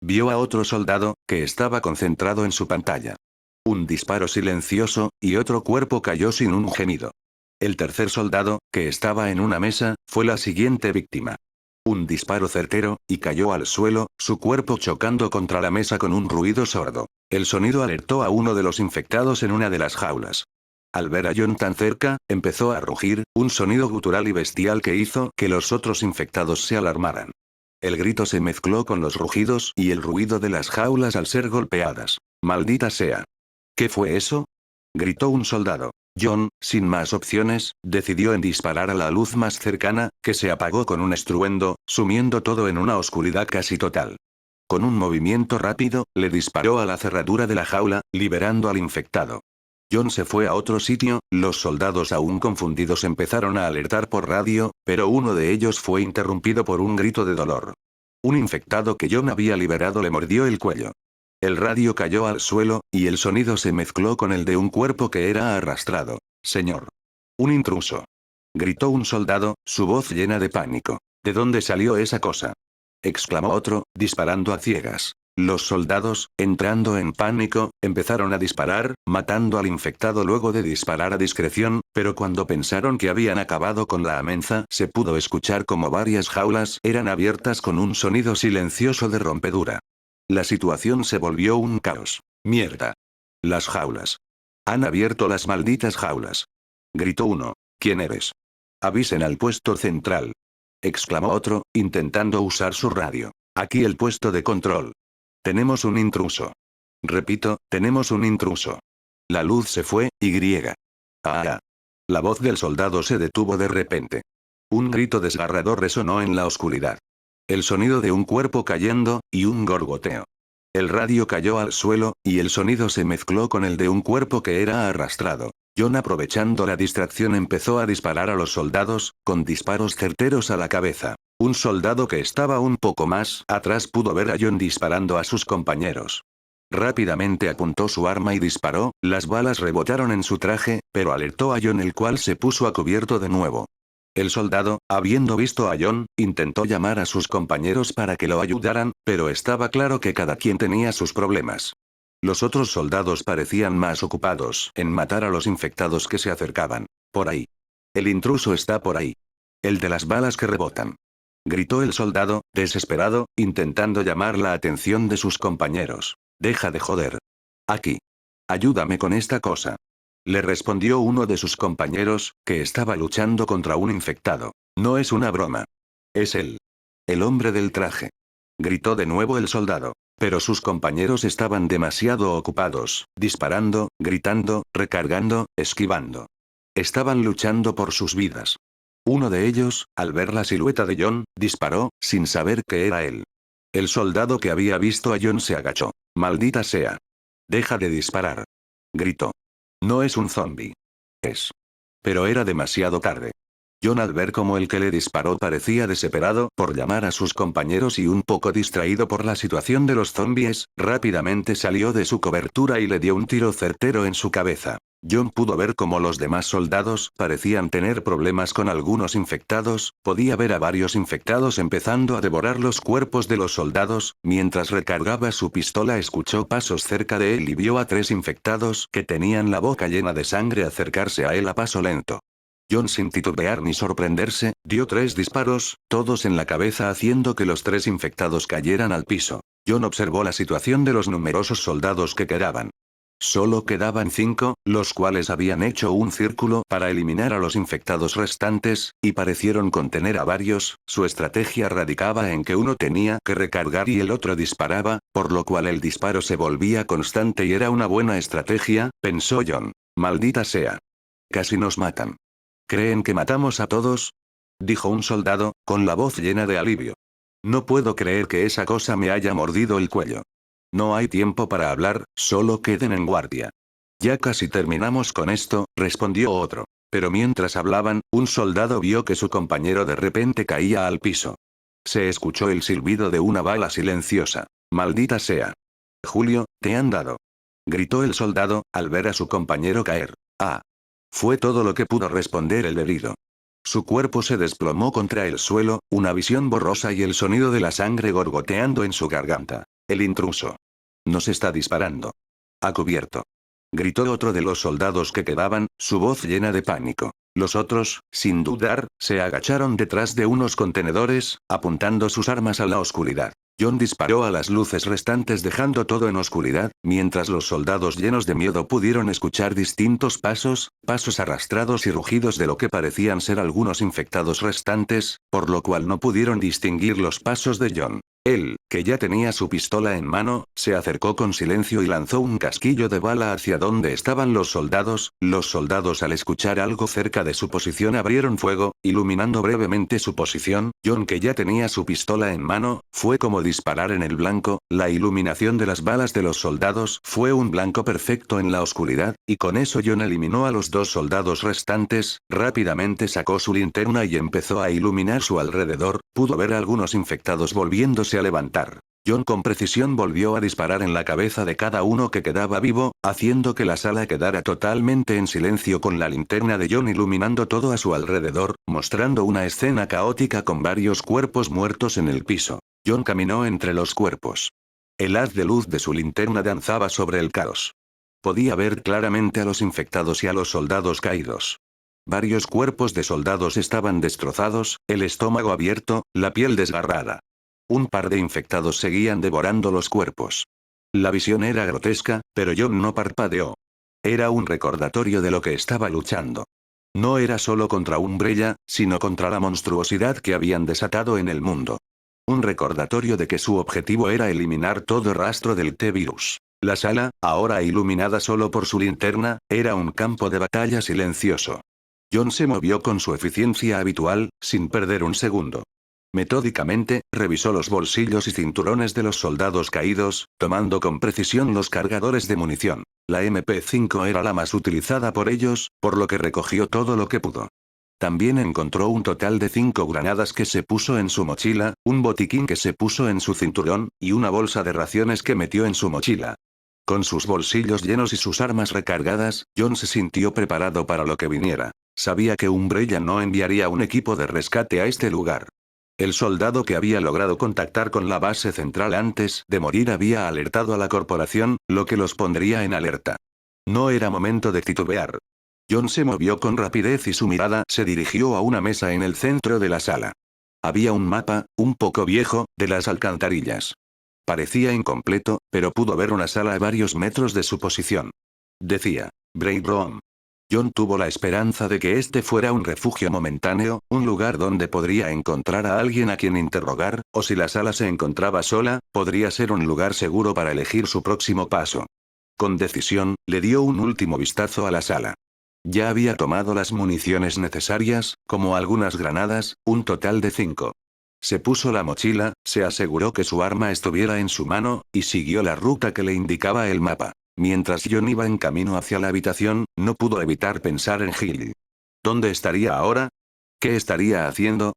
Vio a otro soldado, que estaba concentrado en su pantalla. Un disparo silencioso, y otro cuerpo cayó sin un gemido. El tercer soldado, que estaba en una mesa, fue la siguiente víctima. Un disparo certero, y cayó al suelo, su cuerpo chocando contra la mesa con un ruido sordo. El sonido alertó a uno de los infectados en una de las jaulas. Al ver a John tan cerca, empezó a rugir, un sonido gutural y bestial que hizo que los otros infectados se alarmaran. El grito se mezcló con los rugidos y el ruido de las jaulas al ser golpeadas. ¡Maldita sea! ¿Qué fue eso?, gritó un soldado. John, sin más opciones, decidió en disparar a la luz más cercana, que se apagó con un estruendo, sumiendo todo en una oscuridad casi total. Con un movimiento rápido, le disparó a la cerradura de la jaula, liberando al infectado. John se fue a otro sitio, los soldados aún confundidos empezaron a alertar por radio, pero uno de ellos fue interrumpido por un grito de dolor. Un infectado que John había liberado le mordió el cuello. El radio cayó al suelo, y el sonido se mezcló con el de un cuerpo que era arrastrado. «Señor. Un intruso», gritó un soldado, su voz llena de pánico. «¿De dónde salió esa cosa?», exclamó otro, disparando a ciegas. Los soldados, entrando en pánico, empezaron a disparar, matando al infectado luego de disparar a discreción, pero cuando pensaron que habían acabado con la amenaza, se pudo escuchar como varias jaulas eran abiertas con un sonido silencioso de rompedura. La situación se volvió un caos. «¡Mierda! Las jaulas! Han abierto las malditas jaulas», gritó uno. «¿Quién eres? Avisen al puesto central», exclamó otro, intentando usar su radio. «Aquí el puesto de control. Tenemos un intruso. Repito, tenemos un intruso». La luz se fue, y. «¡Ah!». La voz del soldado se detuvo de repente. Un grito desgarrador resonó en la oscuridad. El sonido de un cuerpo cayendo, y un gorgoteo. El radio cayó al suelo, y el sonido se mezcló con el de un cuerpo que era arrastrado. John, aprovechando la distracción, empezó a disparar a los soldados, con disparos certeros a la cabeza. Un soldado que estaba un poco más atrás pudo ver a John disparando a sus compañeros. Rápidamente apuntó su arma y disparó, las balas rebotaron en su traje, pero alertó a John, el cual se puso a cubierto de nuevo. El soldado, habiendo visto a John, intentó llamar a sus compañeros para que lo ayudaran, pero estaba claro que cada quien tenía sus problemas. Los otros soldados parecían más ocupados en matar a los infectados que se acercaban. Por ahí. El intruso está por ahí. El de las balas que rebotan. Gritó el soldado, desesperado, intentando llamar la atención de sus compañeros. Deja de joder. Aquí. Ayúdame con esta cosa. Le respondió uno de sus compañeros, que estaba luchando contra un infectado. No es una broma. Es él. El hombre del traje. Gritó de nuevo el soldado. Pero sus compañeros estaban demasiado ocupados, disparando, gritando, recargando, esquivando. Estaban luchando por sus vidas. Uno de ellos, al ver la silueta de John, disparó, sin saber que era él. El soldado que había visto a John se agachó. Maldita sea. Deja de disparar. Gritó. No es un zombi. Es. Pero era demasiado tarde. John, al ver cómo el que le disparó parecía desesperado por llamar a sus compañeros y un poco distraído por la situación de los zombies, rápidamente salió de su cobertura y le dio un tiro certero en su cabeza. John pudo ver cómo los demás soldados parecían tener problemas con algunos infectados, podía ver a varios infectados empezando a devorar los cuerpos de los soldados, mientras recargaba su pistola escuchó pasos cerca de él y vio a 3 infectados que tenían la boca llena de sangre acercarse a él a paso lento. John, sin titubear ni sorprenderse, dio 3 disparos, todos en la cabeza haciendo que los 3 infectados cayeran al piso. John observó la situación de los numerosos soldados que quedaban. Solo quedaban 5, los cuales habían hecho un círculo para eliminar a los infectados restantes, y parecieron contener a varios. Su estrategia radicaba en que uno tenía que recargar y el otro disparaba, por lo cual el disparo se volvía constante y era una buena estrategia, pensó John. Maldita sea. Casi nos matan. ¿Creen que matamos a todos? Dijo un soldado, con la voz llena de alivio. No puedo creer que esa cosa me haya mordido el cuello. No hay tiempo para hablar, solo queden en guardia. Ya casi terminamos con esto, respondió otro. Pero mientras hablaban, un soldado vio que su compañero de repente caía al piso. Se escuchó el silbido de una bala silenciosa. Maldita sea. Julio, te han dado. Gritó el soldado, al ver a su compañero caer. Ah. Fue todo lo que pudo responder el herido. Su cuerpo se desplomó contra el suelo, una visión borrosa y el sonido de la sangre gorgoteando en su garganta. El intruso. Nos está disparando. A cubierto. Gritó otro de los soldados que quedaban, su voz llena de pánico. Los otros, sin dudar, se agacharon detrás de unos contenedores, apuntando sus armas a la oscuridad. John disparó a las luces restantes dejando todo en oscuridad, mientras los soldados llenos de miedo pudieron escuchar distintos pasos, pasos arrastrados y rugidos de lo que parecían ser algunos infectados restantes, por lo cual no pudieron distinguir los pasos de John. Él, que ya tenía su pistola en mano, se acercó con silencio y lanzó un casquillo de bala hacia donde estaban los soldados. Los soldados, al escuchar algo cerca de su posición, abrieron fuego, iluminando brevemente su posición. John, que ya tenía su pistola en mano, fue como disparar en el blanco. La iluminación de las balas de los soldados fue un blanco perfecto en la oscuridad, y con eso John eliminó a los 2 soldados restantes. Rápidamente sacó su linterna y empezó a iluminar su alrededor. Pudo ver a algunos infectados volviéndose a levantar. John con precisión volvió a disparar en la cabeza de cada uno que quedaba vivo, haciendo que la sala quedara totalmente en silencio con la linterna de John iluminando todo a su alrededor, mostrando una escena caótica con varios cuerpos muertos en el piso. John caminó entre los cuerpos. El haz de luz de su linterna danzaba sobre el caos. Podía ver claramente a los infectados y a los soldados caídos. Varios cuerpos de soldados estaban destrozados, el estómago abierto, la piel desgarrada. Un par de infectados seguían devorando los cuerpos. La visión era grotesca, pero John no parpadeó. Era un recordatorio de lo que estaba luchando. No era solo contra Umbrella, sino contra la monstruosidad que habían desatado en el mundo. Un recordatorio de que su objetivo era eliminar todo rastro del T-Virus. La sala, ahora iluminada solo por su linterna, era un campo de batalla silencioso. John se movió con su eficiencia habitual, sin perder un segundo. Metódicamente, revisó los bolsillos y cinturones de los soldados caídos, tomando con precisión los cargadores de munición. La MP5 era la más utilizada por ellos, por lo que recogió todo lo que pudo. También encontró un total de 5 granadas que se puso en su mochila, un botiquín que se puso en su cinturón, y una bolsa de raciones que metió en su mochila. Con sus bolsillos llenos y sus armas recargadas, John se sintió preparado para lo que viniera. Sabía que Umbrella no enviaría un equipo de rescate a este lugar. El soldado que había logrado contactar con la base central antes de morir había alertado a la corporación, lo que los pondría en alerta. No era momento de titubear. John se movió con rapidez y su mirada se dirigió a una mesa en el centro de la sala. Había un mapa, un poco viejo, de las alcantarillas. Parecía incompleto, pero pudo ver una sala a varios metros de su posición. Decía, Brave Room. John tuvo la esperanza de que este fuera un refugio momentáneo, un lugar donde podría encontrar a alguien a quien interrogar, o si la sala se encontraba sola, podría ser un lugar seguro para elegir su próximo paso. Con decisión, le dio un último vistazo a la sala. Ya había tomado las municiones necesarias, como algunas granadas, un total de 5. Se puso la mochila, se aseguró que su arma estuviera en su mano, y siguió la ruta que le indicaba el mapa. Mientras John iba en camino hacia la habitación, no pudo evitar pensar en Gil. ¿Dónde estaría ahora? ¿Qué estaría haciendo?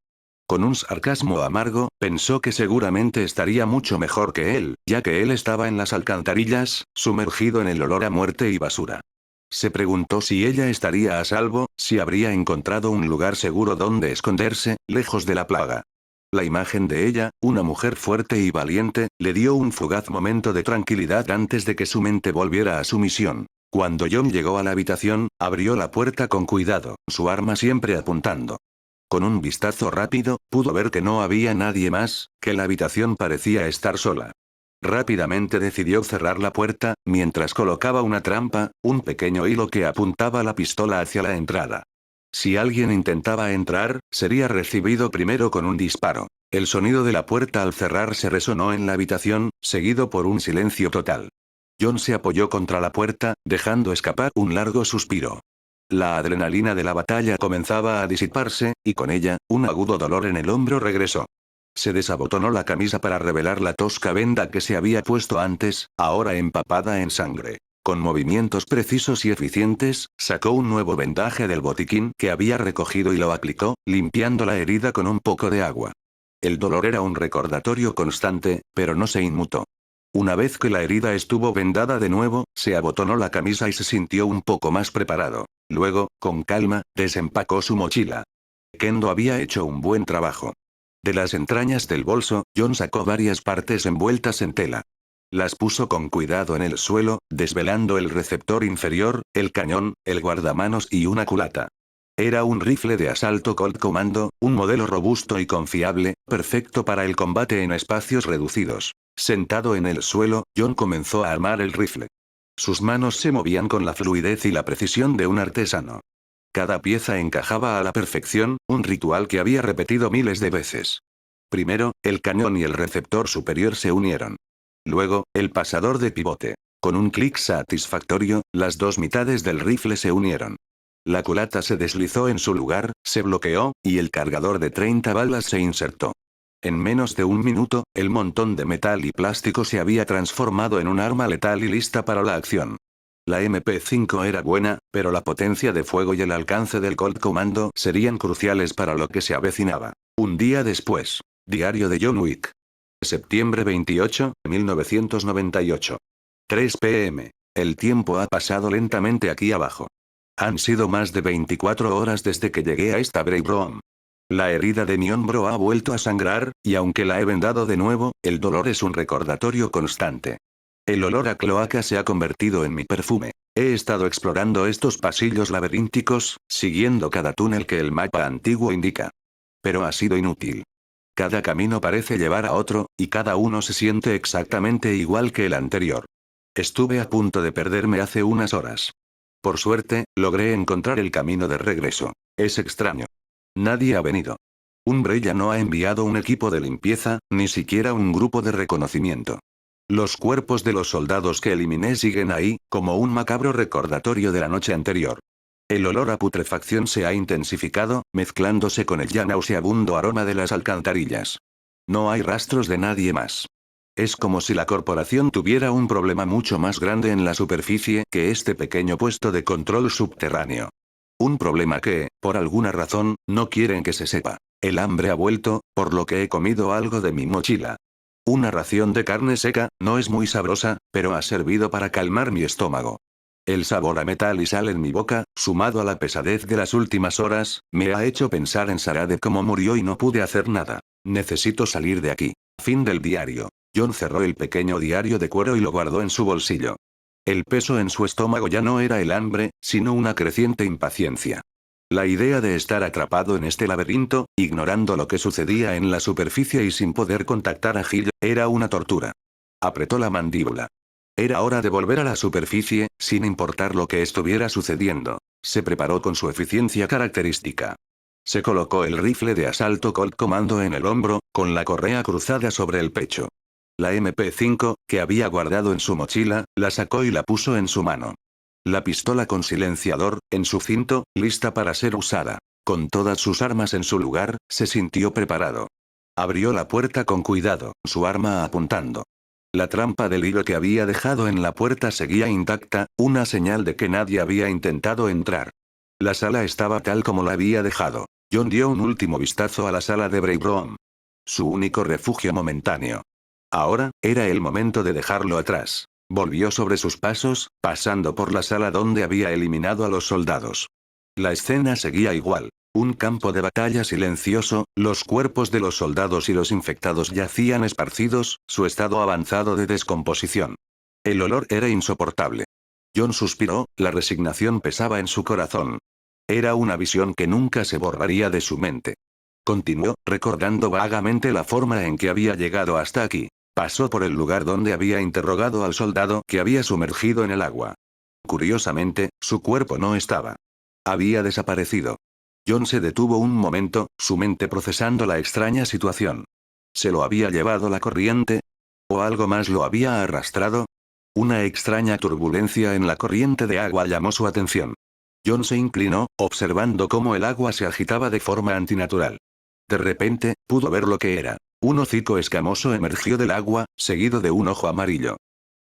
Con un sarcasmo amargo, pensó que seguramente estaría mucho mejor que él, ya que él estaba en las alcantarillas, sumergido en el olor a muerte y basura. Se preguntó si ella estaría a salvo, si habría encontrado un lugar seguro donde esconderse, lejos de la plaga. La imagen de ella, una mujer fuerte y valiente, le dio un fugaz momento de tranquilidad antes de que su mente volviera a su misión. Cuando John llegó a la habitación, abrió la puerta con cuidado, su arma siempre apuntando. Con un vistazo rápido, pudo ver que no había nadie más, que la habitación parecía estar sola. Rápidamente decidió cerrar la puerta, mientras colocaba una trampa, un pequeño hilo que apuntaba la pistola hacia la entrada. Si alguien intentaba entrar, sería recibido primero con un disparo. El sonido de la puerta al cerrarse resonó en la habitación, seguido por un silencio total. John se apoyó contra la puerta, dejando escapar un largo suspiro. La adrenalina de la batalla comenzaba a disiparse, y con ella, un agudo dolor en el hombro regresó. Se desabotonó la camisa para revelar la tosca venda que se había puesto antes, ahora empapada en sangre. Con movimientos precisos y eficientes, sacó un nuevo vendaje del botiquín que había recogido y lo aplicó, limpiando la herida con un poco de agua. El dolor era un recordatorio constante, pero no se inmutó. Una vez que la herida estuvo vendada de nuevo, se abotonó la camisa y se sintió un poco más preparado. Luego, con calma, desempacó su mochila. Kendo había hecho un buen trabajo. De las entrañas del bolso, John sacó varias partes envueltas en tela. Las puso con cuidado en el suelo, desvelando el receptor inferior, el cañón, el guardamanos y una culata. Era un rifle de asalto Colt Commando, un modelo robusto y confiable, perfecto para el combate en espacios reducidos. Sentado en el suelo, John comenzó a armar el rifle. Sus manos se movían con la fluidez y la precisión de un artesano. Cada pieza encajaba a la perfección, un ritual que había repetido miles de veces. Primero, el cañón y el receptor superior se unieron. Luego, el pasador de pivote. Con un clic satisfactorio, las dos mitades del rifle se unieron. La culata se deslizó en su lugar, se bloqueó, y el cargador de 30 balas se insertó. En menos de un minuto, el montón de metal y plástico se había transformado en un arma letal y lista para la acción. La MP5 era buena, pero la potencia de fuego y el alcance del Colt Commando serían cruciales para lo que se avecinaba. Un día después. Diario de John Wick. Septiembre 28, 1998. 3 p.m. El tiempo ha pasado lentamente aquí abajo. Han sido más de 24 horas desde que llegué a esta Brave Room. La herida de mi hombro ha vuelto a sangrar, y aunque la he vendado de nuevo, el dolor es un recordatorio constante. El olor a cloaca se ha convertido en mi perfume. He estado explorando estos pasillos laberínticos, siguiendo cada túnel que el mapa antiguo indica. Pero ha sido inútil. Cada camino parece llevar a otro, y cada uno se siente exactamente igual que el anterior. Estuve a punto de perderme hace unas horas. Por suerte, logré encontrar el camino de regreso. Es extraño. Nadie ha venido. Umbrella no ha enviado un equipo de limpieza, ni siquiera un grupo de reconocimiento. Los cuerpos de los soldados que eliminé siguen ahí, como un macabro recordatorio de la noche anterior. El olor a putrefacción se ha intensificado, mezclándose con el ya nauseabundo aroma de las alcantarillas. No hay rastros de nadie más. Es como si la corporación tuviera un problema mucho más grande en la superficie que este pequeño puesto de control subterráneo. Un problema que, por alguna razón, no quieren que se sepa. El hambre ha vuelto, por lo que he comido algo de mi mochila. Una ración de carne seca, no es muy sabrosa, pero ha servido para calmar mi estómago. El sabor a metal y sal en mi boca, sumado a la pesadez de las últimas horas, me ha hecho pensar en Sarah de cómo murió y no pude hacer nada. Necesito salir de aquí. Fin del diario. John cerró el pequeño diario de cuero y lo guardó en su bolsillo. El peso en su estómago ya no era el hambre, sino una creciente impaciencia. La idea de estar atrapado en este laberinto, ignorando lo que sucedía en la superficie y sin poder contactar a Gil, era una tortura. Apretó la mandíbula. Era hora de volver a la superficie, sin importar lo que estuviera sucediendo. Se preparó con su eficiencia característica. Se colocó el rifle de asalto Colt Comando en el hombro, con la correa cruzada sobre el pecho. La MP5, que había guardado en su mochila, la sacó y la puso en su mano. La pistola con silenciador, en su cinto, lista para ser usada. Con todas sus armas en su lugar, se sintió preparado. Abrió la puerta con cuidado, su arma apuntando. La trampa del hilo que había dejado en la puerta seguía intacta, una señal de que nadie había intentado entrar. La sala estaba tal como la había dejado. John dio un último vistazo a la sala de Brave Room. Su único refugio momentáneo. Ahora, era el momento de dejarlo atrás. Volvió sobre sus pasos, pasando por la sala donde había eliminado a los soldados. La escena seguía igual. Un campo de batalla silencioso, los cuerpos de los soldados y los infectados yacían esparcidos, su estado avanzado de descomposición. El olor era insoportable. John suspiró, la resignación pesaba en su corazón. Era una visión que nunca se borraría de su mente. Continuó, recordando vagamente la forma en que había llegado hasta aquí. Pasó por el lugar donde había interrogado al soldado que había sumergido en el agua. Curiosamente, su cuerpo no estaba. Había desaparecido. John se detuvo un momento, su mente procesando la extraña situación. ¿Se lo había llevado la corriente? ¿O algo más lo había arrastrado? Una extraña turbulencia en la corriente de agua llamó su atención. John se inclinó, observando cómo el agua se agitaba de forma antinatural. De repente, pudo ver lo que era. Un hocico escamoso emergió del agua, seguido de un ojo amarillo.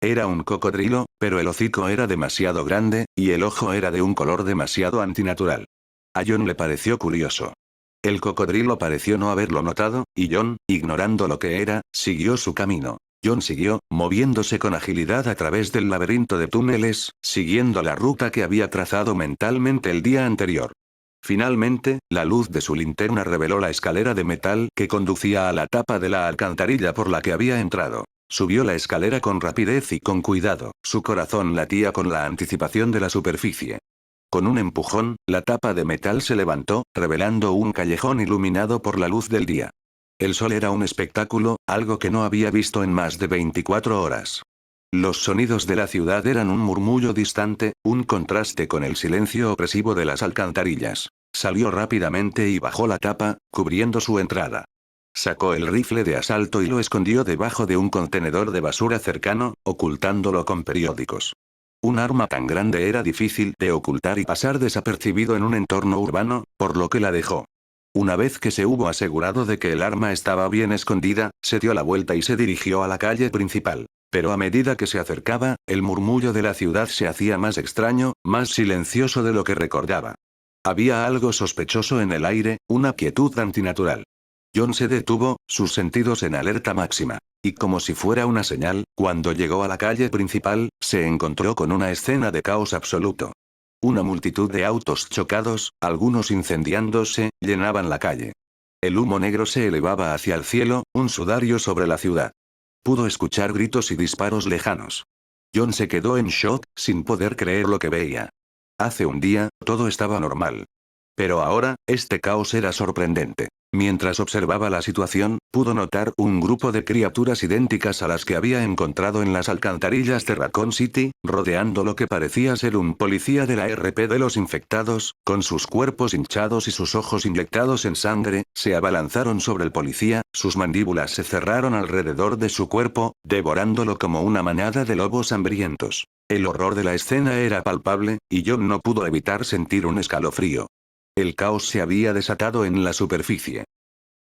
Era un cocodrilo, pero el hocico era demasiado grande, y el ojo era de un color demasiado antinatural. A John le pareció curioso. El cocodrilo pareció no haberlo notado, y John, ignorando lo que era, siguió su camino. John siguió, moviéndose con agilidad a través del laberinto de túneles, siguiendo la ruta que había trazado mentalmente el día anterior. Finalmente, la luz de su linterna reveló la escalera de metal que conducía a la tapa de la alcantarilla por la que había entrado. Subió la escalera con rapidez y con cuidado, su corazón latía con la anticipación de la superficie. Con un empujón, la tapa de metal se levantó, revelando un callejón iluminado por la luz del día. El sol era un espectáculo, algo que no había visto en más de 24 horas. Los sonidos de la ciudad eran un murmullo distante, un contraste con el silencio opresivo de las alcantarillas. Salió rápidamente y bajó la tapa, cubriendo su entrada. Sacó el rifle de asalto y lo escondió debajo de un contenedor de basura cercano, ocultándolo con periódicos. Un arma tan grande era difícil de ocultar y pasar desapercibido en un entorno urbano, por lo que la dejó. Una vez que se hubo asegurado de que el arma estaba bien escondida, se dio la vuelta y se dirigió a la calle principal. Pero a medida que se acercaba, el murmullo de la ciudad se hacía más extraño, más silencioso de lo que recordaba. Había algo sospechoso en el aire, una quietud antinatural. John se detuvo, sus sentidos en alerta máxima. Y como si fuera una señal, cuando llegó a la calle principal, se encontró con una escena de caos absoluto. Una multitud de autos chocados, algunos incendiándose, llenaban la calle. El humo negro se elevaba hacia el cielo, un sudario sobre la ciudad. Pudo escuchar gritos y disparos lejanos. John se quedó en shock, sin poder creer lo que veía. Hace un día, todo estaba normal. Pero ahora, este caos era sorprendente. Mientras observaba la situación, pudo notar un grupo de criaturas idénticas a las que había encontrado en las alcantarillas de Raccoon City, rodeando lo que parecía ser un policía de la RP de los infectados, con sus cuerpos hinchados y sus ojos inyectados en sangre, se abalanzaron sobre el policía, sus mandíbulas se cerraron alrededor de su cuerpo, devorándolo como una manada de lobos hambrientos. El horror de la escena era palpable, y John no pudo evitar sentir un escalofrío. El caos se había desatado en la superficie.